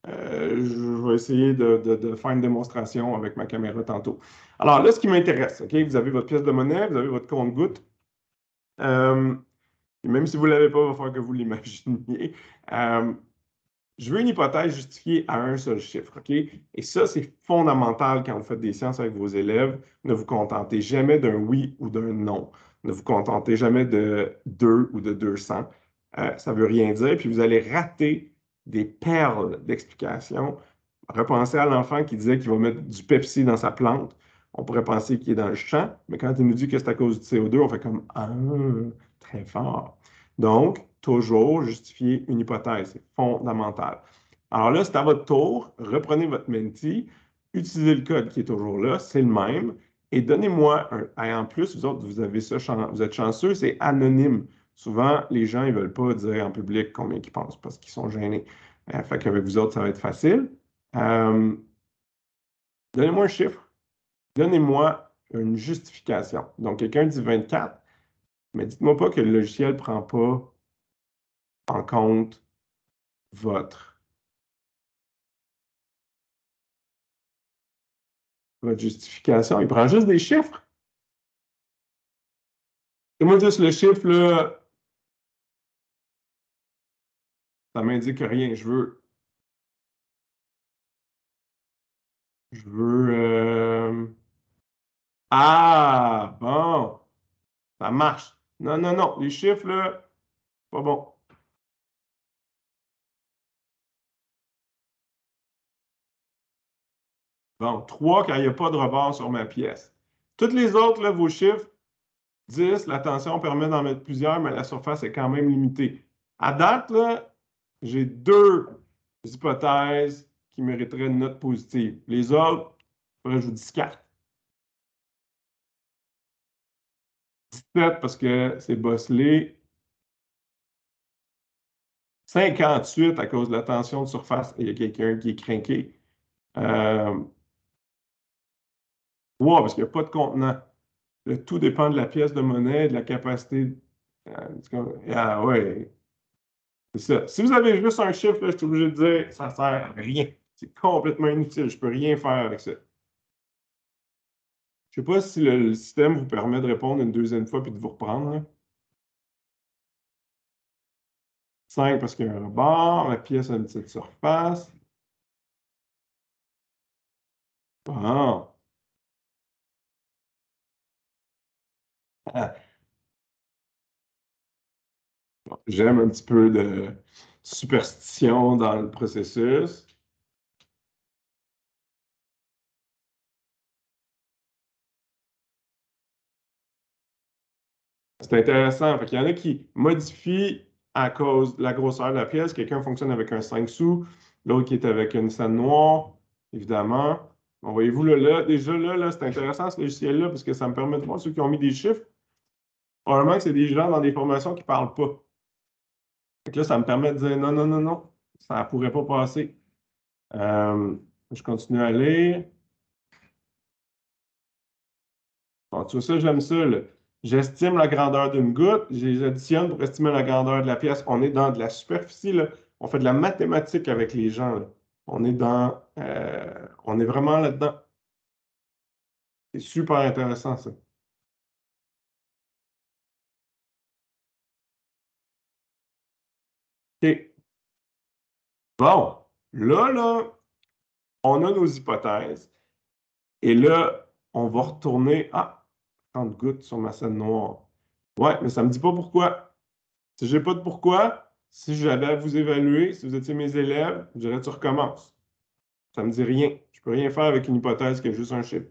je vais essayer de faire une démonstration avec ma caméra tantôt. Alors là, ce qui m'intéresse, OK, vous avez votre pièce de monnaie, vous avez votre compte-gouttes. Et même si vous ne l'avez pas, il va falloir que vous l'imaginiez. Je veux une hypothèse justifiée à un seul chiffre, OK? Et ça, c'est fondamental quand vous faites des sciences avec vos élèves. Ne vous contentez jamais d'un oui ou d'un non. Ne vous contentez jamais de 2 ou de 200. Ça ne veut rien dire, puis vous allez rater des perles d'explication. Repensez à l'enfant qui disait qu'il va mettre du Pepsi dans sa plante. On pourrait penser qu'il est dans le champ, mais quand il nous dit que c'est à cause du CO2, on fait comme « Ah, très fort ». Donc, toujours justifier une hypothèse, c'est fondamental. Alors là, c'est à votre tour, reprenez votre Menti, utilisez le code qui est toujours là, c'est le même, et donnez-moi un. Et en plus, vous autres, vous avez ça, vous êtes chanceux, c'est anonyme. Souvent, les gens, ils ne veulent pas dire en public combien ils pensent parce qu'ils sont gênés. Fait qu'avec vous autres, ça va être facile. Donnez-moi un chiffre, donnez-moi une justification. Donc, quelqu'un dit 24, mais dites-moi pas que le logiciel ne prend pas en compte votre justification. Il prend juste des chiffres. Et moi, juste le chiffre, là, ça m'indique rien. Je veux. Ah, bon, ça marche. Non, non, non, les chiffres, là, pas bon. Bon, 3 quand il n'y a pas de rebord sur ma pièce. Toutes les autres, là, vos chiffres, 10, la tension permet d'en mettre plusieurs, mais la surface est quand même limitée. À date, là, j'ai 2 hypothèses qui mériteraient une note positive. Les autres, je vous discarte. 17 parce que c'est bosselé. 58 à cause de la tension de surface et il y a quelqu'un qui est craqué. Ouais, parce qu'il n'y a pas de contenant. Tout dépend de la pièce de monnaie, de la capacité. Ah ouais, c'est ça. Si vous avez juste un chiffre, là, je suis obligé de dire ça ne sert à rien. C'est complètement inutile. Je ne peux rien faire avec ça. Je ne sais pas si le système vous permet de répondre une deuxième fois puis de vous reprendre. Là. 5 parce qu'il y a un rebord, la pièce a une petite surface. Bon. Ah. J'aime un petit peu de superstition dans le processus. C'est intéressant. Il y en a qui modifient à cause de la grosseur de la pièce. Quelqu'un fonctionne avec un 5 sous, l'autre qui est avec une scène noire, évidemment. Bon, voyez-vous, là, déjà, là, c'est intéressant ce logiciel-là parce que ça me permet de voir ceux qui ont mis des chiffres. Probablement que c'est des gens dans des formations qui ne parlent pas. Là, ça me permet de dire non, non, non, non, ça ne pourrait pas passer. Je continue à lire. Bon, tu vois ça, j'aime ça. J'estime la grandeur d'une goutte, je les additionne pour estimer la grandeur de la pièce. On est dans de la superficie, là. On fait de la mathématique avec les gens, là. On est vraiment là-dedans. C'est super intéressant, ça. OK. Bon, là, on a nos hypothèses. Et là, on va retourner. Ah, 30 gouttes sur ma scène noire. Ouais, mais ça ne me dit pas pourquoi. Si je n'ai pas de pourquoi, si j'avais à vous évaluer, si vous étiez mes élèves, je dirais tu recommences. Ça ne me dit rien. Je ne peux rien faire avec une hypothèse qui est juste un chiffre.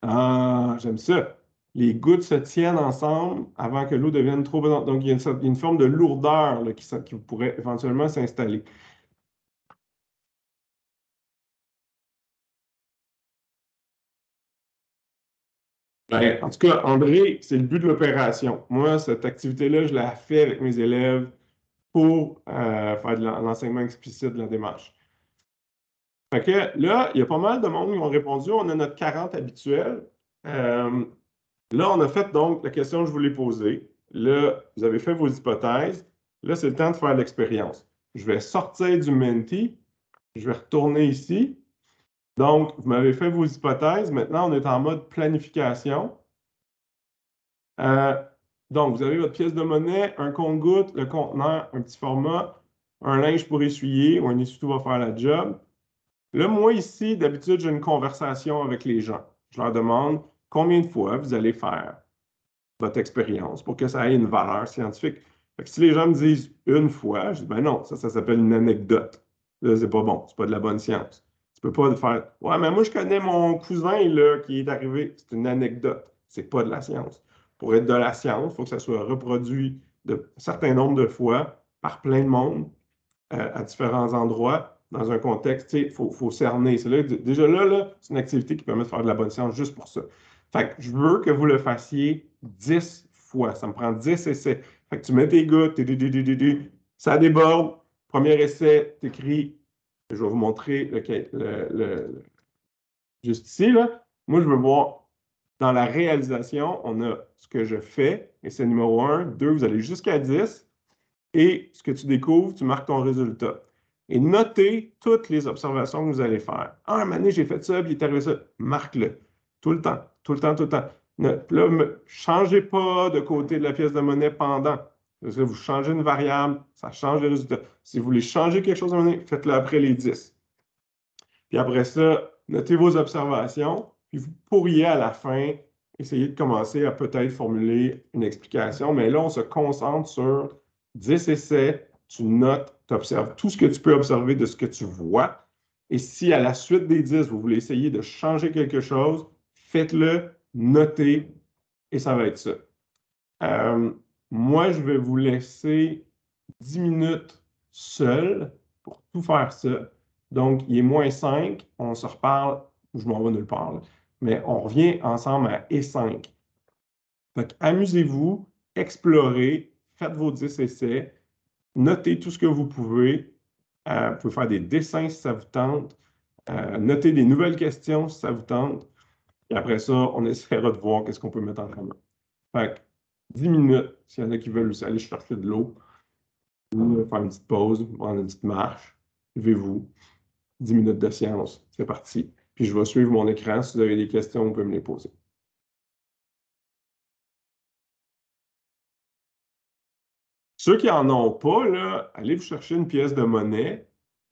Ah, j'aime ça. Les gouttes se tiennent ensemble avant que l'eau devienne trop pesante. Donc, il y a une forme de lourdeur là, qui pourrait éventuellement s'installer. Ben, en tout cas, André, c'est le but de l'opération. Moi, cette activité-là, je la fais avec mes élèves pour faire de l'enseignement explicite de la démarche. Fait que là, il y a pas mal de monde qui ont répondu. On a notre 40 habituel. Euh, Là, on a fait donc la question que je voulais poser. Là, vous avez fait vos hypothèses. Là, c'est le temps de faire l'expérience. Je vais sortir du Menti. Je vais retourner ici. Donc, vous m'avez fait vos hypothèses. Maintenant, on est en mode planification. Euh, donc, vous avez votre pièce de monnaie, un compte-gouttes, le conteneur, un petit format, un linge pour essuyer ou un essuie-tout va faire la job. Là, moi, ici, d'habitude, j'ai une conversation avec les gens. Je leur demande combien de fois vous allez faire votre expérience pour que ça ait une valeur scientifique. Fait que si les gens me disent une fois, je dis ben non, ça s'appelle une anecdote. Là, c'est pas bon, c'est pas de la bonne science. Tu peux pas faire ouais, mais moi, je connais mon cousin là, qui est arrivé. C'est une anecdote. C'est pas de la science. Pour être de la science, il faut que ça soit reproduit de un certain nombre de fois par plein de monde à différents endroits dans un contexte. Il faut cerner. C'est là, déjà là, c'est une activité qui permet de faire de la bonne science juste pour ça. Fait que je veux que vous le fassiez 10 fois. Ça me prend 10 essais. Fait que tu mets tes gouttes, ça déborde. Premier essai, tu écris. Je vais vous montrer juste ici. Là. Moi, je veux voir dans la réalisation, on a ce que je fais, et c'est numéro 1. 2, vous allez jusqu'à 10. Et ce que tu découvres, tu marques ton résultat. Et notez toutes les observations que vous allez faire. Ah, un moment donné, j'ai fait ça, puis il est arrivé ça. Marque-le. Tout le temps, tout le temps, tout le temps. Là, ne changez pas de côté de la pièce de monnaie pendant. Parce que vous changez une variable, ça change le résultat. Si vous voulez changer quelque chose à un moment donné, faites-le après les 10. Puis après ça, notez vos observations, puis vous pourriez à la fin essayer de commencer à peut-être formuler une explication. Mais là, on se concentre sur 10 essais, tu notes, tu observes tout ce que tu peux observer de ce que tu vois. Et si à la suite des 10, vous voulez essayer de changer quelque chose, faites-le, notez, et ça va être ça. Euh, Moi, je vais vous laisser 10 minutes seul pour tout faire ça. Donc, il est -5, on se reparle, je m'en vais nulle part, là, mais on revient ensemble à E5. Donc, amusez-vous, explorez, faites vos 10 essais, notez tout ce que vous pouvez. Vous pouvez faire des dessins si ça vous tente, notez des nouvelles questions si ça vous tente. Et après ça, on essaiera de voir qu'est-ce qu'on peut mettre en commun. Fait que 10 minutes, s'il y en a qui veulent aussi aller chercher de l'eau, ou faire une petite pause, prendre une petite marche, levez-vous, 10 minutes de science, c'est parti. Puis je vais suivre mon écran. Si vous avez des questions, vous pouvez me les poser. Ceux qui n'en ont pas, là, allez vous chercher une pièce de monnaie.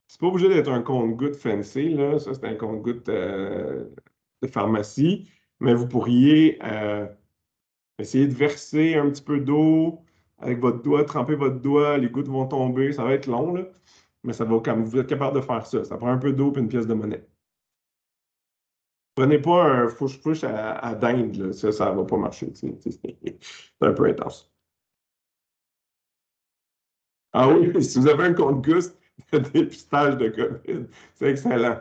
C'est pas obligé d'être un compte-gouttes fancy, là. Ça, c'est un compte-gouttes de pharmacie. Mais vous pourriez essayer de verser un petit peu d'eau avec votre doigt, tremper votre doigt, les gouttes vont tomber. Ça va être long, là. Mais ça va quand même, vous êtes capable de faire ça. Ça prend un peu d'eau et une pièce de monnaie. Prenez pas un fouche-fouche à dinde, là. Ça va pas marcher. C'est un peu intense. Ah oui, si vous avez un compte Gust de dépistage de COVID, c'est excellent.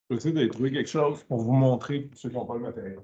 Je vais essayer de trouver quelque chose pour vous montrer pour ceux qui n'ont pas le matériel.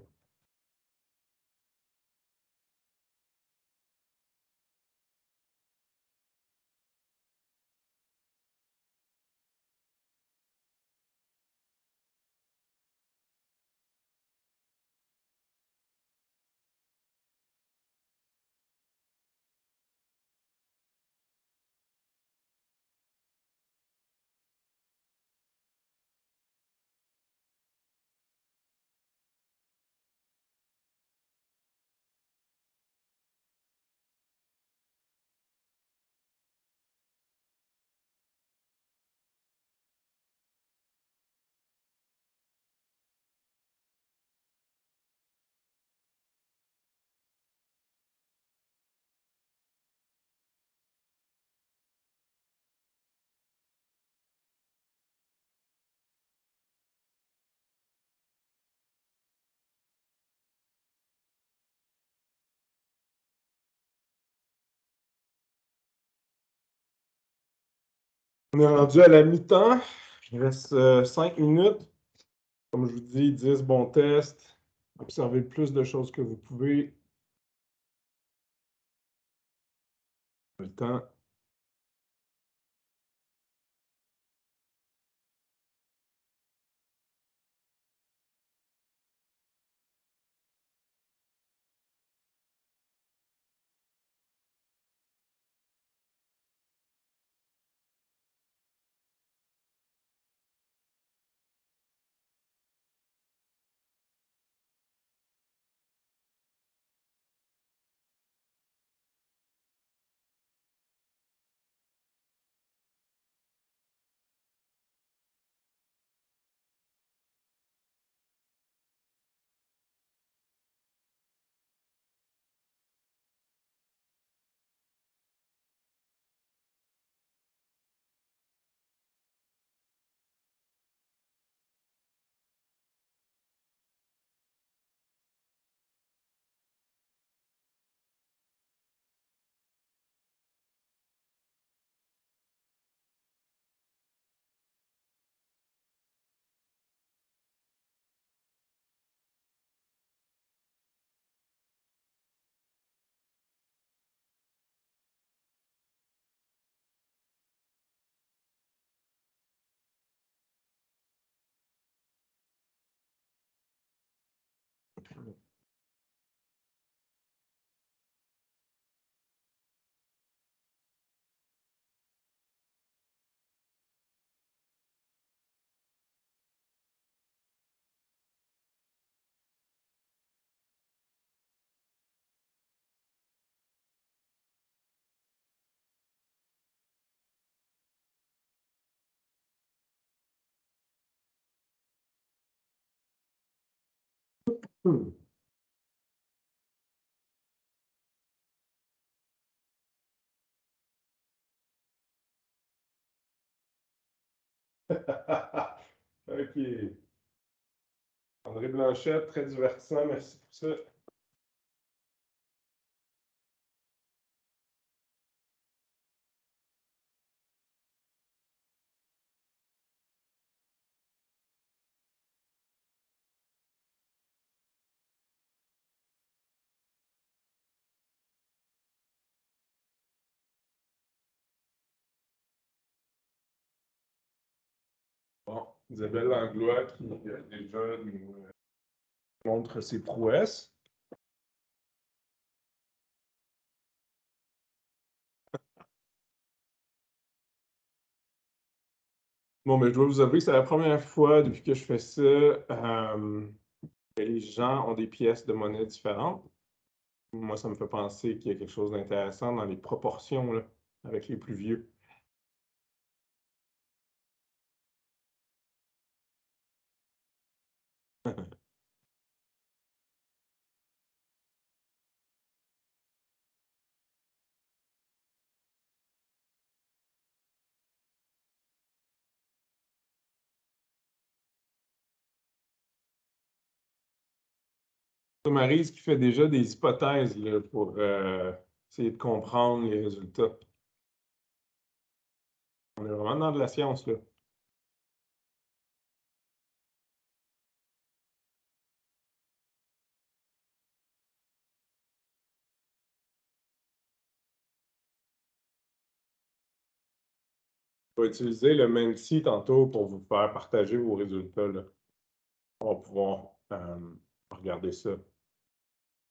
On est rendu à la mi-temps. Il reste 5 minutes. Comme je vous dis, 10 bons tests. Observez le plus de choses que vous pouvez. Le temps. OK. André Blanchette, très divertissant. Merci pour ça. Bon, Isabelle Langlois qui déjà nous montre ses prouesses. Bon, mais je dois vous avouer, c'est la première fois depuis que je fais ça que les gens ont des pièces de monnaie différentes. Moi, ça me fait penser qu'il y a quelque chose d'intéressant dans les proportions là, avec les plus vieux. Maryse qui fait déjà des hypothèses là, pour essayer de comprendre les résultats. On est vraiment dans de la science, là. Je vais utiliser le Menti tantôt pour vous faire partager vos résultats, là. On va pouvoir regarder ça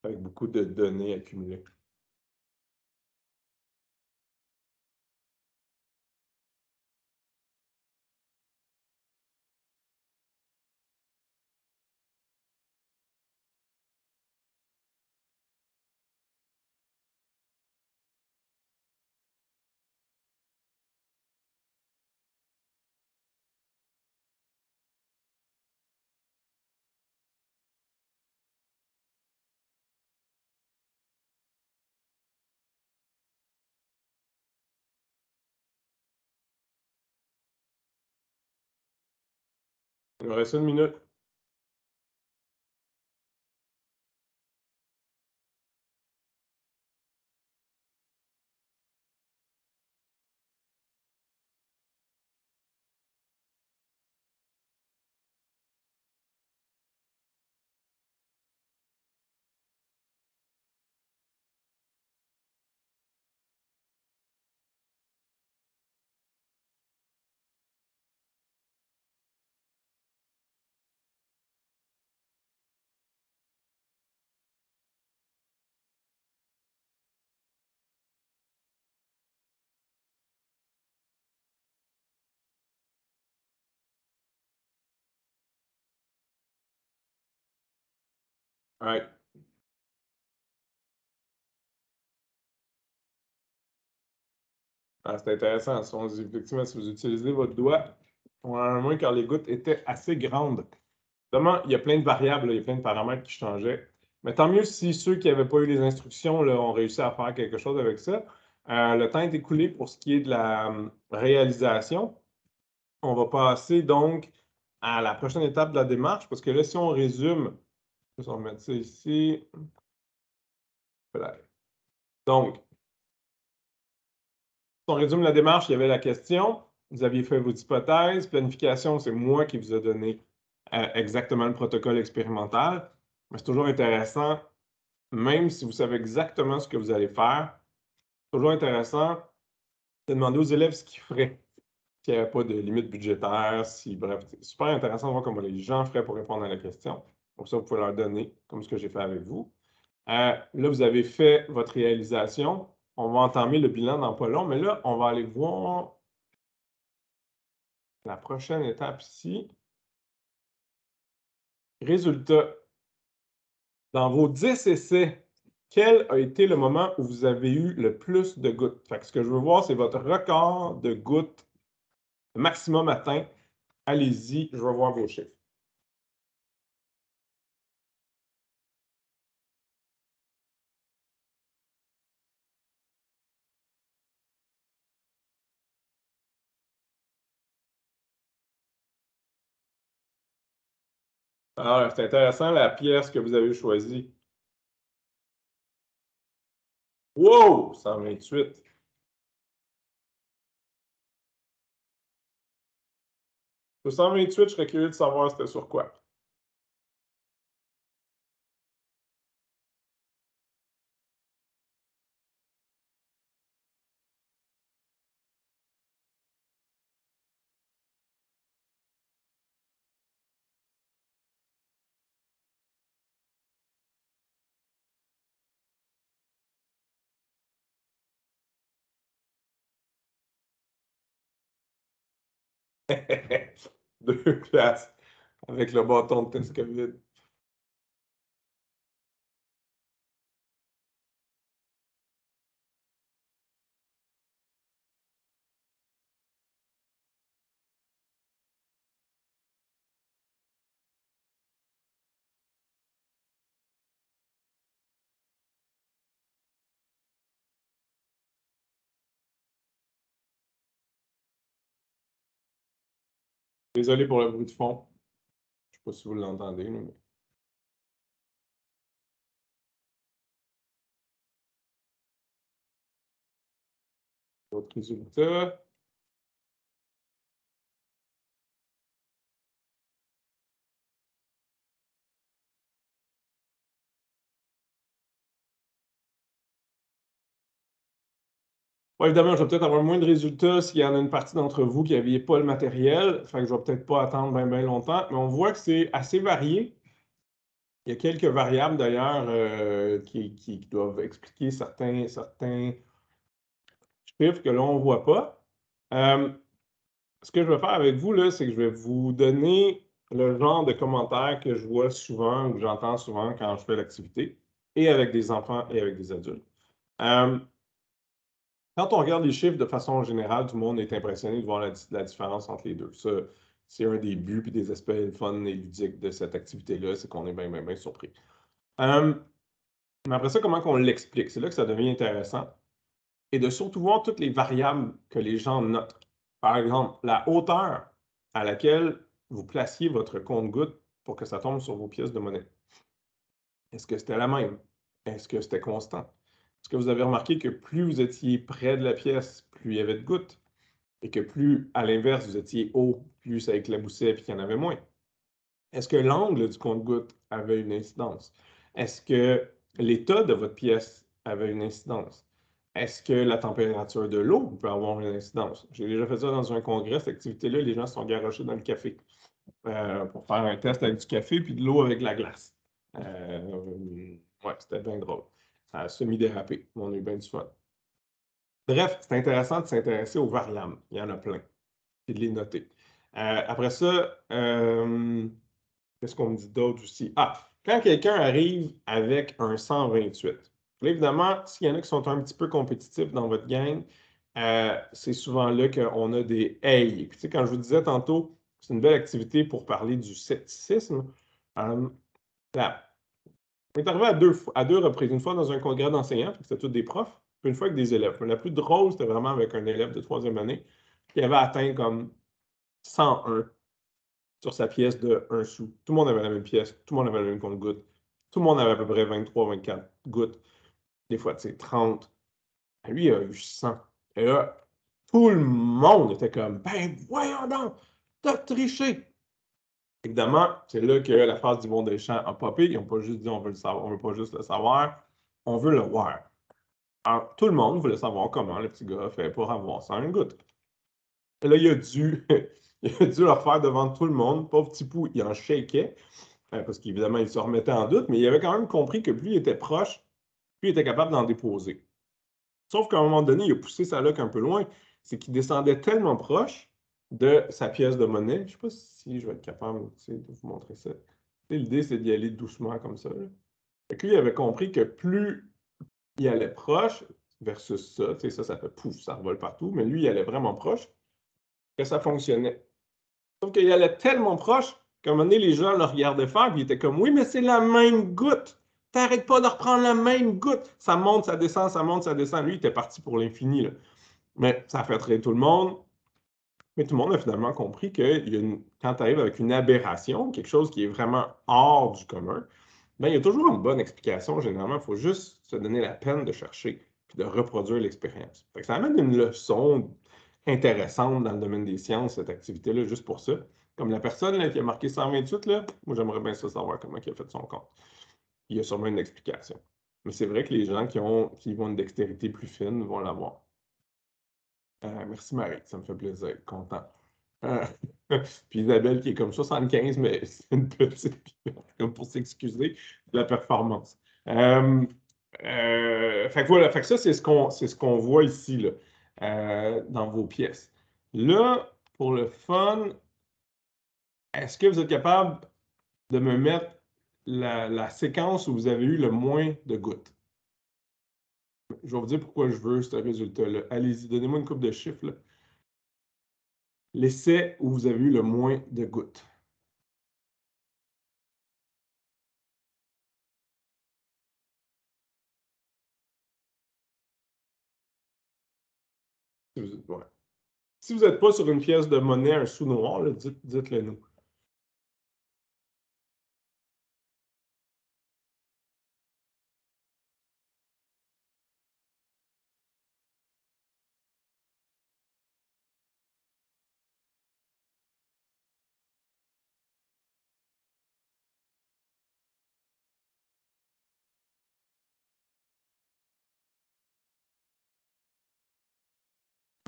avec beaucoup de données accumulées. Il nous reste 1 minute. Ouais. Ah, c'est intéressant. Effectivement, si vous utilisez votre doigt, à moins car les gouttes étaient assez grandes. Évidemment, il y a plein de variables, là, il y a plein de paramètres qui changeaient. Mais tant mieux si ceux qui n'avaient pas eu les instructions là, ont réussi à faire quelque chose avec ça. Le temps est écoulé pour ce qui est de la réalisation. On va passer donc à la prochaine étape de la démarche, parce que là, si on résume, on va mettre ça ici. Voilà. Donc, si on résume la démarche, il y avait la question, vous aviez fait vos hypothèses, planification, c'est moi qui vous ai donné exactement le protocole expérimental. Mais c'est toujours intéressant, même si vous savez exactement ce que vous allez faire, c'est toujours intéressant de demander aux élèves ce qu'ils feraient s'il n'y avait pas de limite budgétaire, bref, c'est super intéressant de voir comment les gens feraient pour répondre à la question. Comme ça, vous pouvez leur donner, comme ce que j'ai fait avec vous. Là, vous avez fait votre réalisation. On va entamer le bilan dans pas long, mais là, on va aller voir la prochaine étape ici. Résultat. Dans vos 10 essais, quel a été le moment où vous avez eu le plus de gouttes? Fait que ce que je veux voir, c'est votre record de gouttes maximum atteint. Allez-y, je veux voir vos chiffres. Alors, c'est intéressant la pièce que vous avez choisie. Wow! 128. Sur 128, je serais curieux de savoir c'était sur quoi. Deux places avec le bâton de test COVID. Désolé pour le bruit de fond. Je ne sais pas si vous l'entendez, mais... D'autres résultats. Bon, évidemment, je vais peut-être avoir moins de résultats s'il y en a une partie d'entre vous qui n'aviez pas le matériel. Fait que je ne vais peut-être pas attendre bien longtemps, mais on voit que c'est assez varié. Il y a quelques variables d'ailleurs qui doivent expliquer certains chiffres que là, on ne voit pas. Ce que je vais faire avec vous, là, c'est que je vais vous donner le genre de commentaires que je vois souvent ou que j'entends souvent quand je fais l'activité, et avec des enfants et avec des adultes. Quand on regarde les chiffres de façon générale, tout le monde est impressionné de voir la différence entre les deux. Ça, c'est un des buts et des aspects fun et ludiques de cette activité-là, c'est qu'on est bien surpris. Mais après ça, comment on l'explique? C'est là que ça devient intéressant. Et de surtout voir toutes les variables que les gens notent. Par exemple, la hauteur à laquelle vous placiez votre compte-gouttes pour que ça tombe sur vos pièces de monnaie. Est-ce que c'était la même? Est-ce que c'était constant? Est-ce que vous avez remarqué que plus vous étiez près de la pièce, plus il y avait de gouttes? Et que plus, à l'inverse, vous étiez haut, plus ça éclaboussait et qu'il y en avait moins? Est-ce que l'angle du compte-gouttes avait une incidence? Est-ce que l'état de votre pièce avait une incidence? Est-ce que la température de l'eau peut avoir une incidence? J'ai déjà fait ça dans un congrès, cette activité-là, les gens se sont garochés dans le café pour faire un test avec du café puis de l'eau avec de la glace. Ouais, c'était bien drôle. Ça a semi-dérapé. On a eu bien du fun. Bref, c'est intéressant de s'intéresser aux variables. Il y en a plein. Et de les noter. Après ça, qu'est-ce qu'on me dit d'autre aussi? Ah, quand quelqu'un arrive avec un 128, là, évidemment, s'il y en a qui sont un petit peu compétitifs dans votre gang, c'est souvent là qu'on a des hey. Puis, tu sais, quand je vous disais tantôt, c'est une belle activité pour parler du scepticisme. Là, on est arrivé à deux reprises. Une fois dans un congrès d'enseignants, puis c'était tous des profs, puis une fois avec des élèves. La plus drôle, c'était vraiment avec un élève de troisième année qui avait atteint comme 101 sur sa pièce de 1 sou. Tout le monde avait la même pièce, tout le monde avait le même compte-gouttes. Tout le monde avait à peu près 23, 24 gouttes. Des fois, tu sais, 30. Lui, il a eu 100. Et là, tout le monde était comme, ben voyons donc, t'as triché. Évidemment, c'est là que la phrase d'Yvon Deschamps a popé. Ils n'ont pas juste dit on veut le savoir, on veut pas juste le savoir, on veut le voir. Alors, tout le monde voulait savoir comment le petit gars a fait pour avoir 101 gouttes. Et là, il a dû le refaire devant tout le monde. Pauvre petit pou, il en shakeait. Parce qu'évidemment, il se remettait en doute, mais il avait quand même compris que plus il était proche, plus il était capable d'en déposer. Sauf qu'à un moment donné, il a poussé sa loque un peu loin. C'est qu'il descendait tellement proche de sa pièce de monnaie. Je ne sais pas si je vais être capable de vous montrer ça. L'idée, c'est d'y aller doucement comme ça. Et puis, il avait compris que plus il allait proche, versus ça, ça fait pouf, ça revole partout, mais lui, il allait vraiment proche, que ça fonctionnait. Sauf qu'il allait tellement proche qu'à un moment donné, les gens le regardaient faire, puis ils étaient comme, oui, mais c'est la même goutte. T'arrêtes pas de reprendre la même goutte. Ça monte, ça descend, ça monte, ça descend. Lui, il était parti pour l'infini. Mais ça a fait rire tout le monde. Mais tout le monde a finalement compris que quand tu arrives avec une aberration, quelque chose qui est vraiment hors du commun, ben, il y a toujours une bonne explication. Généralement, il faut juste se donner la peine de chercher puis de reproduire l'expérience. Ça amène une leçon intéressante dans le domaine des sciences, cette activité-là, juste pour ça. Comme la personne là, qui a marqué 128, là, moi j'aimerais bien ça savoir comment il a fait son compte. Il y a sûrement une explication. Mais c'est vrai que les gens qui ont une dextérité plus fine vont l'avoir. Merci Marie, ça me fait plaisir, content. Euh, puis Isabelle qui est comme 75, mais c'est une petite, comme pour s'excuser de la performance. Fait que voilà, fait que ça, c'est ce qu'on voit ici là, dans vos pièces. Là, pour le fun, est-ce que vous êtes capable de me mettre la séquence où vous avez eu le moins de gouttes? Je vais vous dire pourquoi je veux ce résultat-là. Allez-y, donnez-moi une coupe de chiffres, là. L'essai où vous avez eu le moins de gouttes. Si vous n'êtes pas sur une pièce de monnaie, un sou noir, là, dites-le nous.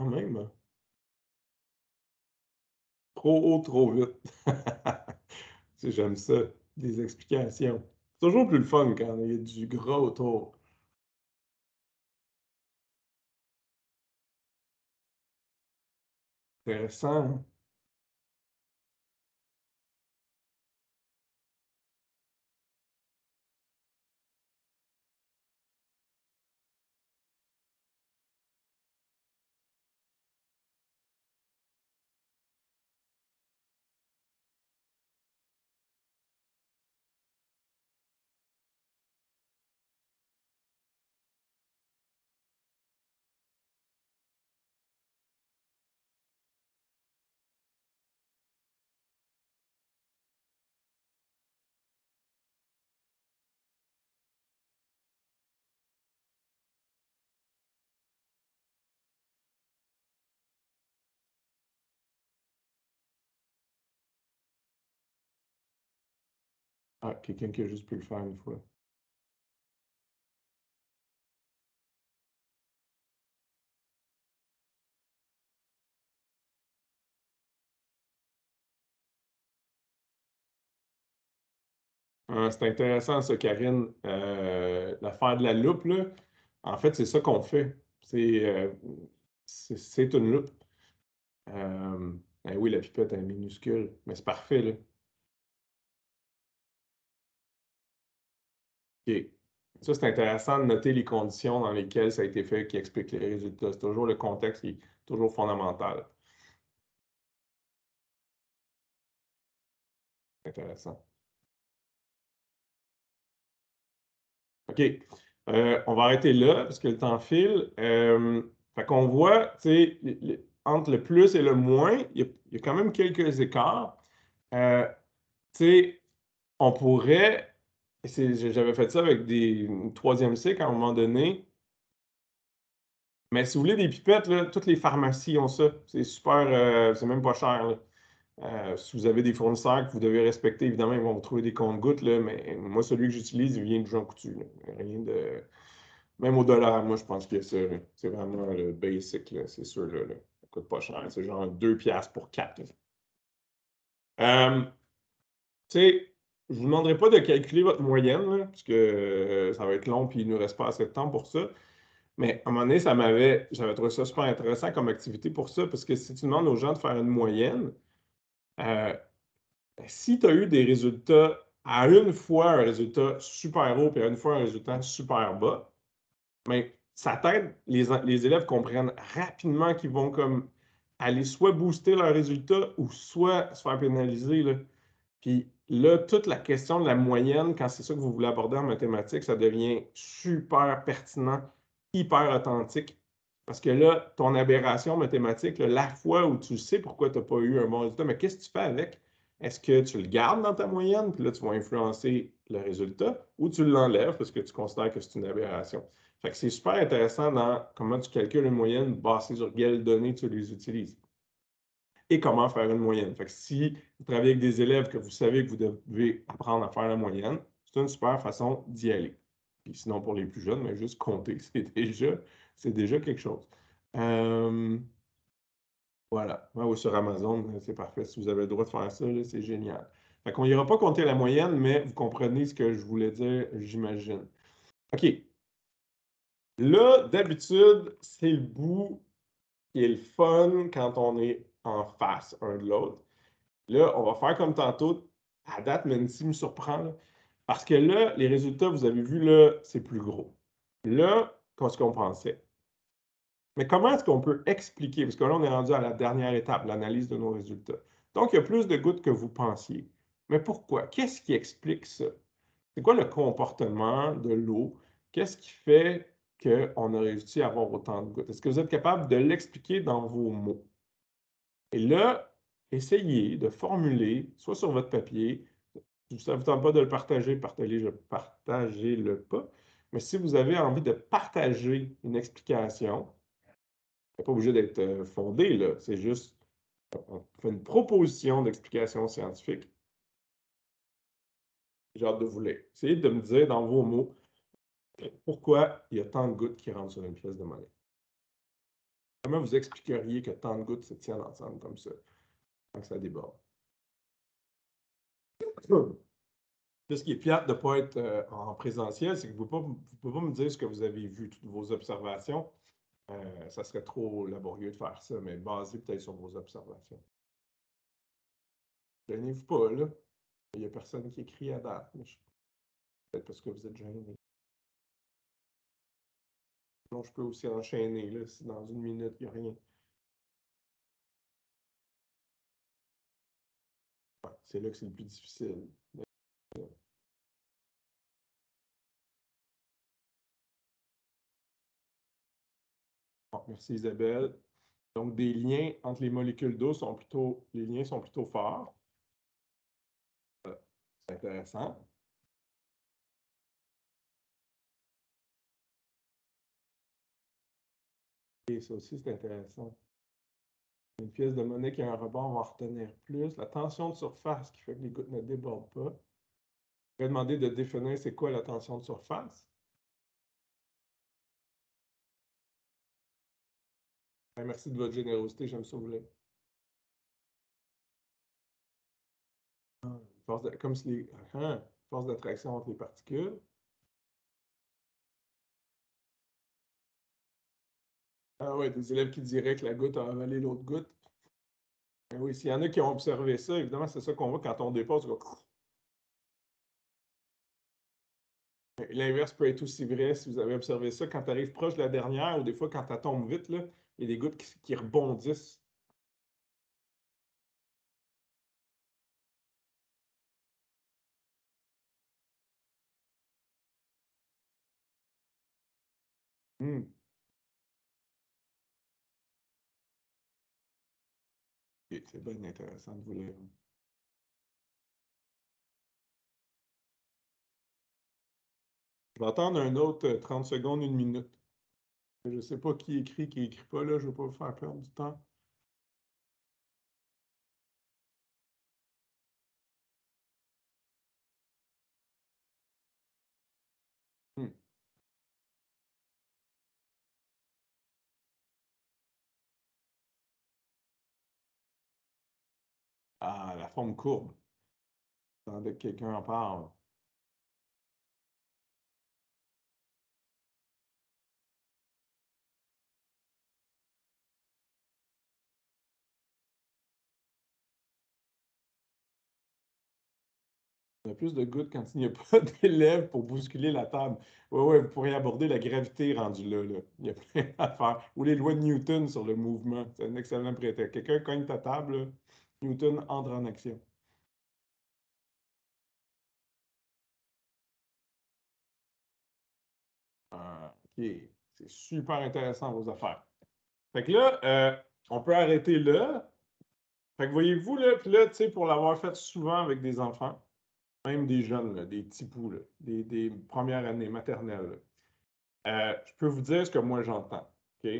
quand même. Hein. Trop haut, trop vite. J'aime ça, des explications. C'est toujours plus le fun quand il y a du gras autour. Intéressant. Hein? Ah, quelqu'un qui a juste pu le faire une fois. Ah, c'est intéressant ça, Karine. L'affaire de la loupe, là, en fait, c'est ça qu'on fait. C'est une loupe. Ben oui, la pipette est minuscule, mais c'est parfait, là. OK. Ça, c'est intéressant de noter les conditions dans lesquelles ça a été fait qui expliquent les résultats. C'est toujours le contexte qui est toujours fondamental. Intéressant. OK. On va arrêter là parce que le temps file. Fait qu'on voit, tu sais, entre le plus et le moins, il y a quand même quelques écarts. Euh, tu sais, on pourrait, j'avais fait ça avec une troisième cycle à un moment donné, mais si vous voulez des pipettes, là, toutes les pharmacies ont ça. C'est super, c'est même pas cher. Là. Si vous avez des fournisseurs que vous devez respecter, évidemment, ils vont vous trouver des comptes-gouttes, là, mais moi, celui que j'utilise, il vient de Jean Coutu. Là. Rien de. Même au dollar, moi, je pense que c'est vraiment le basic, là, c'est sûr. Là, ça coûte pas cher. C'est genre 2 piastres pour 4. Tu sais, je ne vous demanderai pas de calculer votre moyenne, là, parce que ça va être long et il ne nous reste pas assez de temps pour ça. Mais à un moment donné, j'avais trouvé ça super intéressant comme activité pour ça, parce que si tu demandes aux gens de faire une moyenne, euh, si tu as eu des résultats, à une fois un résultat super haut et à une fois un résultat super bas, mais ça t'aide, les élèves comprennent rapidement qu'ils vont comme aller soit booster leurs résultats ou soit se faire pénaliser. Là. Puis là, toute la question de la moyenne, quand c'est ça que vous voulez aborder en mathématiques, ça devient super pertinent, hyper authentique. Parce que là, ton aberration mathématique, là, la fois où tu sais pourquoi tu n'as pas eu un bon résultat, mais qu'est-ce que tu fais avec? Est-ce que tu le gardes dans ta moyenne, puis là, tu vas influencer le résultat, ou tu l'enlèves parce que tu considères que c'est une aberration? Fait que c'est super intéressant dans comment tu calcules une moyenne basée sur quelles données tu les utilises et comment faire une moyenne. Fait que si vous travaillez avec des élèves que vous savez que vous devez apprendre à faire la moyenne, c'est une super façon d'y aller. Puis sinon, pour les plus jeunes, mais juste compter, c'est déjà quelque chose. Voilà. Ouais, sur Amazon, c'est parfait. Si vous avez le droit de faire ça, c'est génial. Fait qu'on n'ira pas compter la moyenne, mais vous comprenez ce que je voulais dire, j'imagine. OK. Là, d'habitude, c'est le bout qui est le fun quand on est en face un de l'autre. Là, on va faire comme tantôt. À date, Nancy me surprend. Là, parce que là, les résultats, vous avez vu, là, c'est plus gros. Là, qu'est-ce qu'on pensait? Mais comment est-ce qu'on peut expliquer? Parce que là, on est rendu à la dernière étape, l'analyse de nos résultats. Donc, il y a plus de gouttes que vous pensiez. Mais pourquoi? Qu'est-ce qui explique ça? C'est quoi le comportement de l'eau? Qu'est-ce qui fait qu'on a réussi à avoir autant de gouttes? Est-ce que vous êtes capable de l'expliquer dans vos mots? Et là, essayez de formuler, soit sur votre papier, si ça ne vous tente pas de le partager, partagez-le pas. Mais si vous avez envie de partager une explication, n'est pas obligé d'être fondé, là. C'est juste, on fait une proposition d'explication scientifique. J'ai hâte de vous lire. Essayez de me dire dans vos mots pourquoi il y a tant de gouttes qui rentrent sur une pièce de monnaie. Comment vous expliqueriez que tant de gouttes se tiennent ensemble comme ça, quand ça déborde? Ce qui est plate de ne pas être en présentiel, c'est que vous ne pouvez pas me dire ce que vous avez vu, toutes vos observations. Ça serait trop laborieux de faire ça, mais basé peut-être sur vos observations. Gênez-vous pas, là. Il n'y a personne qui écrit à date. Peut-être parce que vous êtes gêné. Sinon, je peux aussi enchaîner, là, si dans une minute, il n'y a rien. Ouais, c'est là que c'est le plus difficile. Bon, merci Isabelle. Donc, des liens entre les molécules d'eau les liens sont plutôt forts. C'est intéressant. Et ça aussi, c'est intéressant. Une pièce de monnaie qui a un rebord va en retenir plus. La tension de surface qui fait que les gouttes ne débordent pas. Je vais demander de définir c'est quoi la tension de surface. Merci de votre générosité, j'aime ça vous l'aider. Comme si les force d'attraction entre les particules. Ah oui, des élèves qui diraient que la goutte a avalé l'autre goutte. Ben oui, s'il y en a qui ont observé ça, évidemment, c'est ça qu'on voit quand on dépose. L'inverse peut être aussi vrai si vous avez observé ça quand tu arrives proche de la dernière ou des fois quand tu tombes vite, là, il y a des gouttes qui rebondissent. Hmm. Ok, c'est bien intéressant de vous lire. Je vais attendre un autre 30 secondes, une minute. Je ne sais pas qui écrit pas, là, je ne veux pas vous faire perdre du temps. Hmm. Ah, la forme courbe. Attendez que quelqu'un en parle. Il y a plus de gouttes quand il n'y a pas d'élèves pour bousculer la table. Oui, oui, vous pourriez aborder la gravité rendue là, là. Il y a plein à faire. Ou les lois de Newton sur le mouvement. C'est un excellent prétexte. Quelqu'un cogne ta table, là, Newton entre en action. OK. C'est super intéressant, vos affaires. Fait que là, on peut arrêter là. Fait que voyez-vous, là, puis là, tu sais, pour l'avoir fait souvent avec des enfants, même des jeunes, là, des petits poux, là, des premières années maternelles, là, je peux vous dire ce que moi j'entends. OK?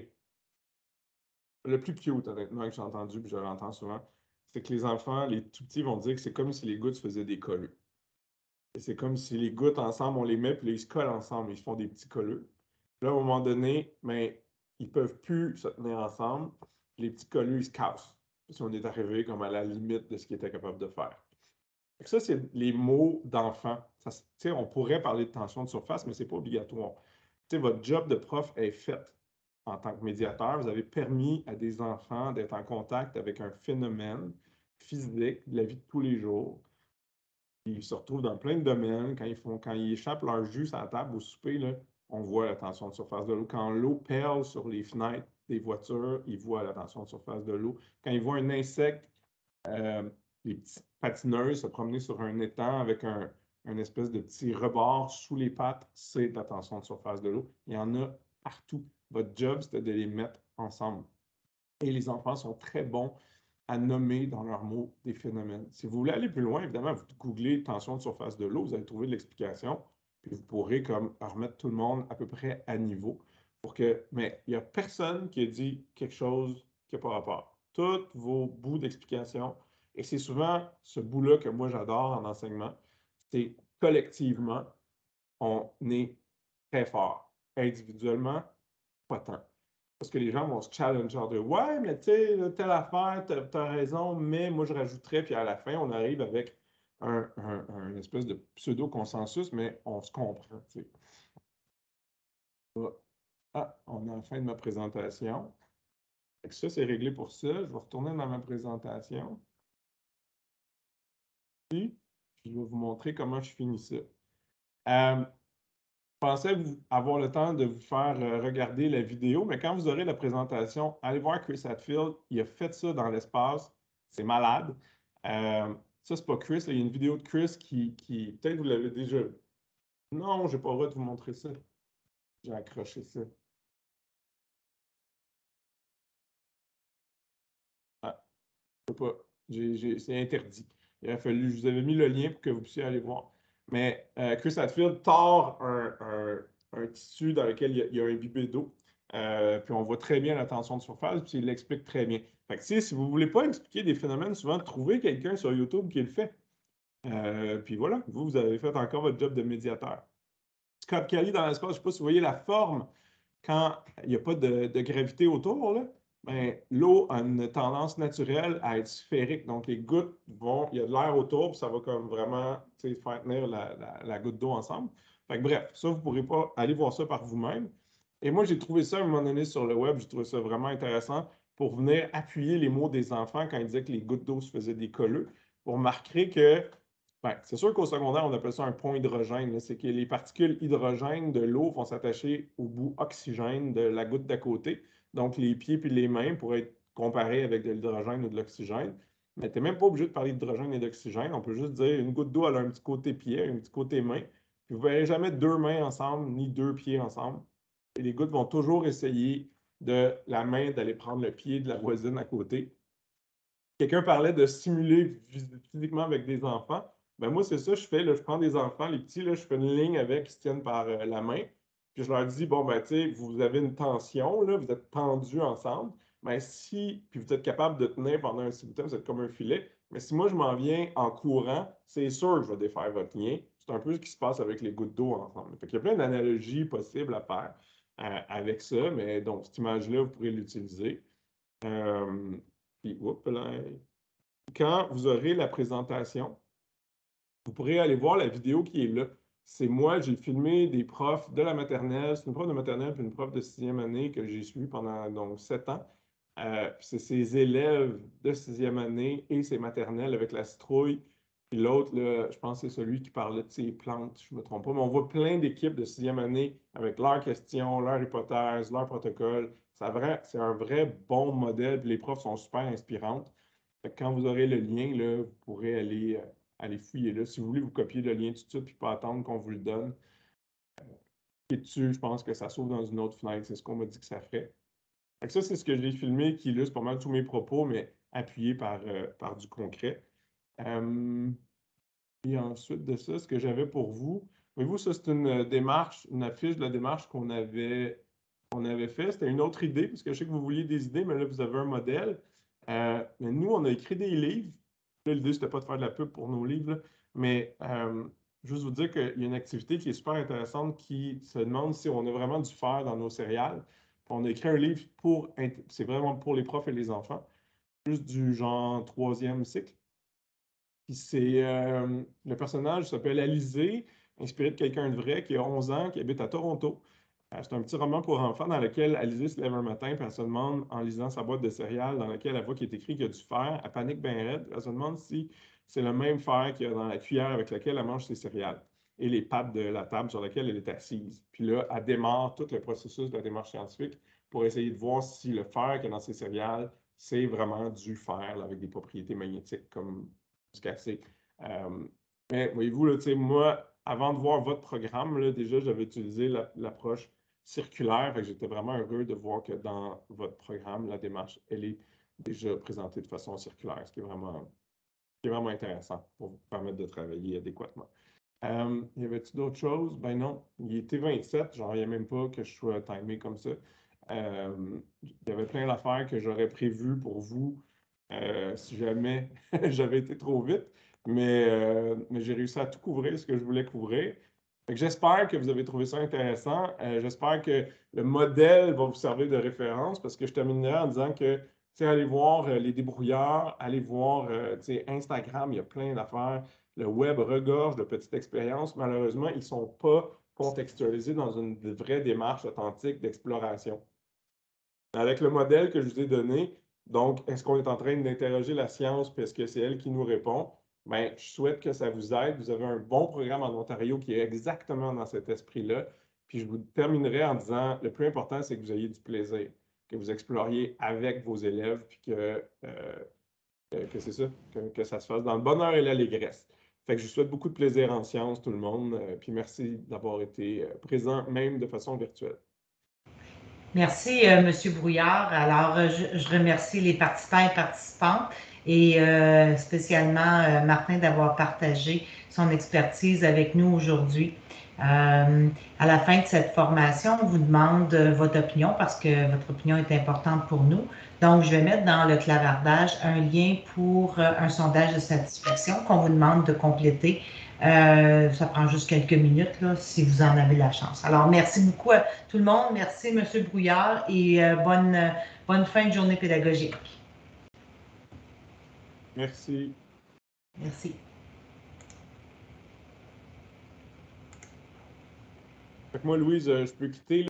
Le plus cute, honnêtement, que j'ai entendu, puis je l'entends souvent, c'est que les enfants, les tout petits, vont dire que c'est comme si les gouttes faisaient des colleux. Et c'est comme si les gouttes ensemble, on les met, puis là, ils se collent ensemble, ils se font des petits colleux. Puis là, à un moment donné, ben, ils ne peuvent plus se tenir ensemble. Les petits colleux, ils se cassent. Si on est arrivé comme à la limite de ce qu'ils étaient capables de faire. Fait que ça, c'est les mots d'enfant. On pourrait parler de tension de surface, mais ce n'est pas obligatoire. Votre job de prof est fait en tant que médiateur. Vous avez permis à des enfants d'être en contact avec un phénomène physique de la vie de tous les jours. Ils se retrouvent dans plein de domaines. Quand ils échappent leur jus à la table au souper, là, on voit la tension de surface de l'eau. Quand l'eau perle sur les fenêtres des voitures, ils voient la tension de surface de l'eau. Quand ils voient un insecte, les petites patineuses se promener sur un étang avec un espèce de petit rebord sous les pattes, c'est de la tension de surface de l'eau. Il y en a partout. Votre job, c'était de les mettre ensemble. Et les enfants sont très bons à nommer dans leurs mots des phénomènes. Si vous voulez aller plus loin, évidemment, vous googlez tension de surface de l'eau, vous allez trouver de l'explication, puis vous pourrez comme remettre tout le monde à peu près à niveau. Mais il n'y a personne qui a dit quelque chose qui n'a pas rapport. Tous vos bouts d'explication, et c'est souvent ce bout-là que moi j'adore en enseignement, c'est collectivement, on est très fort. Individuellement, pas tant. Parce que les gens vont se challenger genre de ouais, mais tu sais, telle affaire, t'as raison, mais moi je rajouterais, puis à la fin, on arrive avec un espèce de pseudo-consensus, mais on se comprend, tu sais. Ah, on est à la fin de ma présentation. Fait que ça, c'est réglé pour ça. Je vais retourner dans ma présentation. Puis, je vais vous montrer comment je finis ça. Je pensais avoir le temps de vous faire regarder la vidéo, mais quand vous aurez la présentation, allez voir Chris Hadfield. Il a fait ça dans l'espace. C'est malade. Ça, c'est pas Chris. Là. Il y a une vidéo de Chris qui peut-être vous l'avez déjà vu. Non, j'ai pas le droit de vous montrer ça. J'ai accroché ça. Ah, je peux pas. C'est interdit. Il a fallu, je vous avais mis le lien pour que vous puissiez aller voir. Mais Chris Hadfield tord un tissu dans lequel il y a un imbibé d'eau. Puis on voit très bien la tension de surface, puis il l'explique très bien. Fait que, si vous ne voulez pas expliquer des phénomènes, souvent, trouvez quelqu'un sur YouTube qui le fait. Puis voilà, vous avez fait encore votre job de médiateur. Scott Kelly dans l'espace, je ne sais pas si vous voyez la forme quand il n'y a pas de gravité autour, là, ben, l'eau a une tendance naturelle à être sphérique. Donc, les gouttes vont, il y a de l'air autour, puis ça va comme vraiment faire tenir la goutte d'eau ensemble. Fait que, bref, ça, vous ne pourrez pas aller voir ça par vous-même. Et moi, j'ai trouvé ça à un moment donné sur le web, j'ai trouvé ça vraiment intéressant pour venir appuyer les mots des enfants quand ils disaient que les gouttes d'eau se faisaient des colleux, pour marquer que ben, c'est sûr qu'au secondaire, on appelle ça un pont hydrogène. C'est que les particules hydrogènes de l'eau vont s'attacher au bout oxygène de la goutte d'à côté. Donc, les pieds puis les mains pourraient être comparés avec de l'hydrogène ou de l'oxygène. Mais tu n'es même pas obligé de parler d'hydrogène et d'oxygène. On peut juste dire une goutte d'eau, elle a un petit côté pied, un petit côté main. Puis vous ne verrez jamais deux mains ensemble, ni deux pieds ensemble. Et les gouttes vont toujours essayer de la main d'aller prendre le pied de la voisine à côté. Quelqu'un parlait de simuler physiquement avec des enfants. Ben moi, c'est ça, je fais. Là, je prends des enfants, les petits, là, je fais une ligne avec, qui se tiennent par la main. Puis je leur dis, bon, ben, tu sais, vous avez une tension, là, vous êtes tendus ensemble. Mais si, puis vous êtes capable de tenir pendant un petit bout de temps, vous êtes comme un filet. Mais si moi, je m'en viens en courant, c'est sûr que je vais défaire votre lien. C'est un peu ce qui se passe avec les gouttes d'eau ensemble. Fait qu'il y a plein d'analogies possibles à faire avec ça. Mais donc, cette image-là, vous pourrez l'utiliser. Puis, oups, là, quand vous aurez la présentation, vous pourrez aller voir la vidéo qui est là. C'est moi, j'ai filmé des profs de la maternelle. C'est une prof de maternelle puis une prof de sixième année que j'ai suivi pendant donc 7 ans. Puis c'est ses élèves de sixième année et ses maternelles avec la citrouille. Puis l'autre, là, je pense que c'est celui qui parlait de ses plantes, je ne me trompe pas. Mais on voit plein d'équipes de sixième année avec leurs questions, leurs hypothèses, leurs protocoles. C'est un vrai bon modèle. Puis les profs sont super inspirantes. Fait que quand vous aurez le lien, là, vous pourrez aller fouiller là. Si vous voulez vous copier le lien tout de suite puis pas attendre qu'on vous le donne. Et dessus, je pense que ça s'ouvre dans une autre fenêtre. C'est ce qu'on m'a dit que ça ferait. Fait que ça, c'est ce que j'ai filmé qui illustre pas mal tous mes propos, mais appuyé par du concret. Et ensuite de ça, ce que j'avais pour vous, voyez-vous, ça, c'est une démarche, une affiche de la démarche qu'on avait fait. C'était une autre idée, parce que je sais que vous vouliez des idées, mais là, vous avez un modèle. Mais nous, on a écrit des livres. Là, l'idée, c'était pas de faire de la pub pour nos livres, là, mais juste vous dire qu'il y a une activité qui est super intéressante qui se demande si on a vraiment du fer dans nos céréales. Puis on a écrit un livre c'est vraiment pour les profs et les enfants, juste du genre troisième cycle. Puis le personnage s'appelle Alizé, inspiré de quelqu'un de vrai qui a 11 ans, qui habite à Toronto. C'est un petit roman pour enfants dans lequel Alizé se lève un matin et elle se demande, en lisant sa boîte de céréales dans laquelle elle voit qu'il est écrit qu'il y a du fer, elle panique bien raide. Elle se demande si c'est le même fer qu'il y a dans la cuillère avec laquelle elle mange ses céréales et les pattes de la table sur laquelle elle est assise. Puis là, elle démarre tout le processus de la démarche scientifique pour essayer de voir si le fer qu'il y a dans ses céréales, c'est vraiment du fer là, avec des propriétés magnétiques comme se casser. Mais voyez-vous, là, moi, avant de voir votre programme, là, déjà, j'avais utilisé l'approche circulaire. J'étais vraiment heureux de voir que dans votre programme, la démarche, elle est déjà présentée de façon circulaire, ce qui est vraiment intéressant pour vous permettre de travailler adéquatement. Y avait-il d'autres choses? Ben non, il était 27, genre, il n'y a même pas que je sois timé comme ça. Il y avait plein d'affaires que j'aurais prévues pour vous si jamais j'avais été trop vite, mais j'ai réussi à tout couvrir ce que je voulais couvrir. J'espère que vous avez trouvé ça intéressant. J'espère que le modèle va vous servir de référence parce que je terminerai en disant que allez voir les débrouillards, allez voir Instagram, il y a plein d'affaires. Le web regorge de petites expériences. Malheureusement, ils ne sont pas contextualisés dans une vraie démarche authentique d'exploration. Avec le modèle que je vous ai donné, donc, est-ce qu'on est en train d'interroger la science parce que c'est elle qui nous répond? Bien, je souhaite que ça vous aide. Vous avez un bon programme en Ontario qui est exactement dans cet esprit-là. Puis je vous terminerai en disant, le plus important, c'est que vous ayez du plaisir, que vous exploriez avec vos élèves, puis que c'est ça, que ça se fasse dans le bonheur et l'allégresse. Fait que je vous souhaite beaucoup de plaisir en sciences, tout le monde. Puis merci d'avoir été présent, même de façon virtuelle.
Merci, M. Brouillard. Alors, je remercie les participants et participantes et spécialement Martin d'avoir partagé son expertise avec nous aujourd'hui. À la fin de cette formation, on vous demande votre opinion parce que votre opinion est importante pour nous. Donc, je vais mettre dans le clavardage un lien pour un sondage de satisfaction qu'on vous demande de compléter. Ça prend juste quelques minutes là, si vous en avez la chance. Alors, merci beaucoup à tout le monde. Merci, M. Brouillard, et bonne fin de journée pédagogique.
Merci.
Merci.
Fait que moi, Louise, je peux quitter.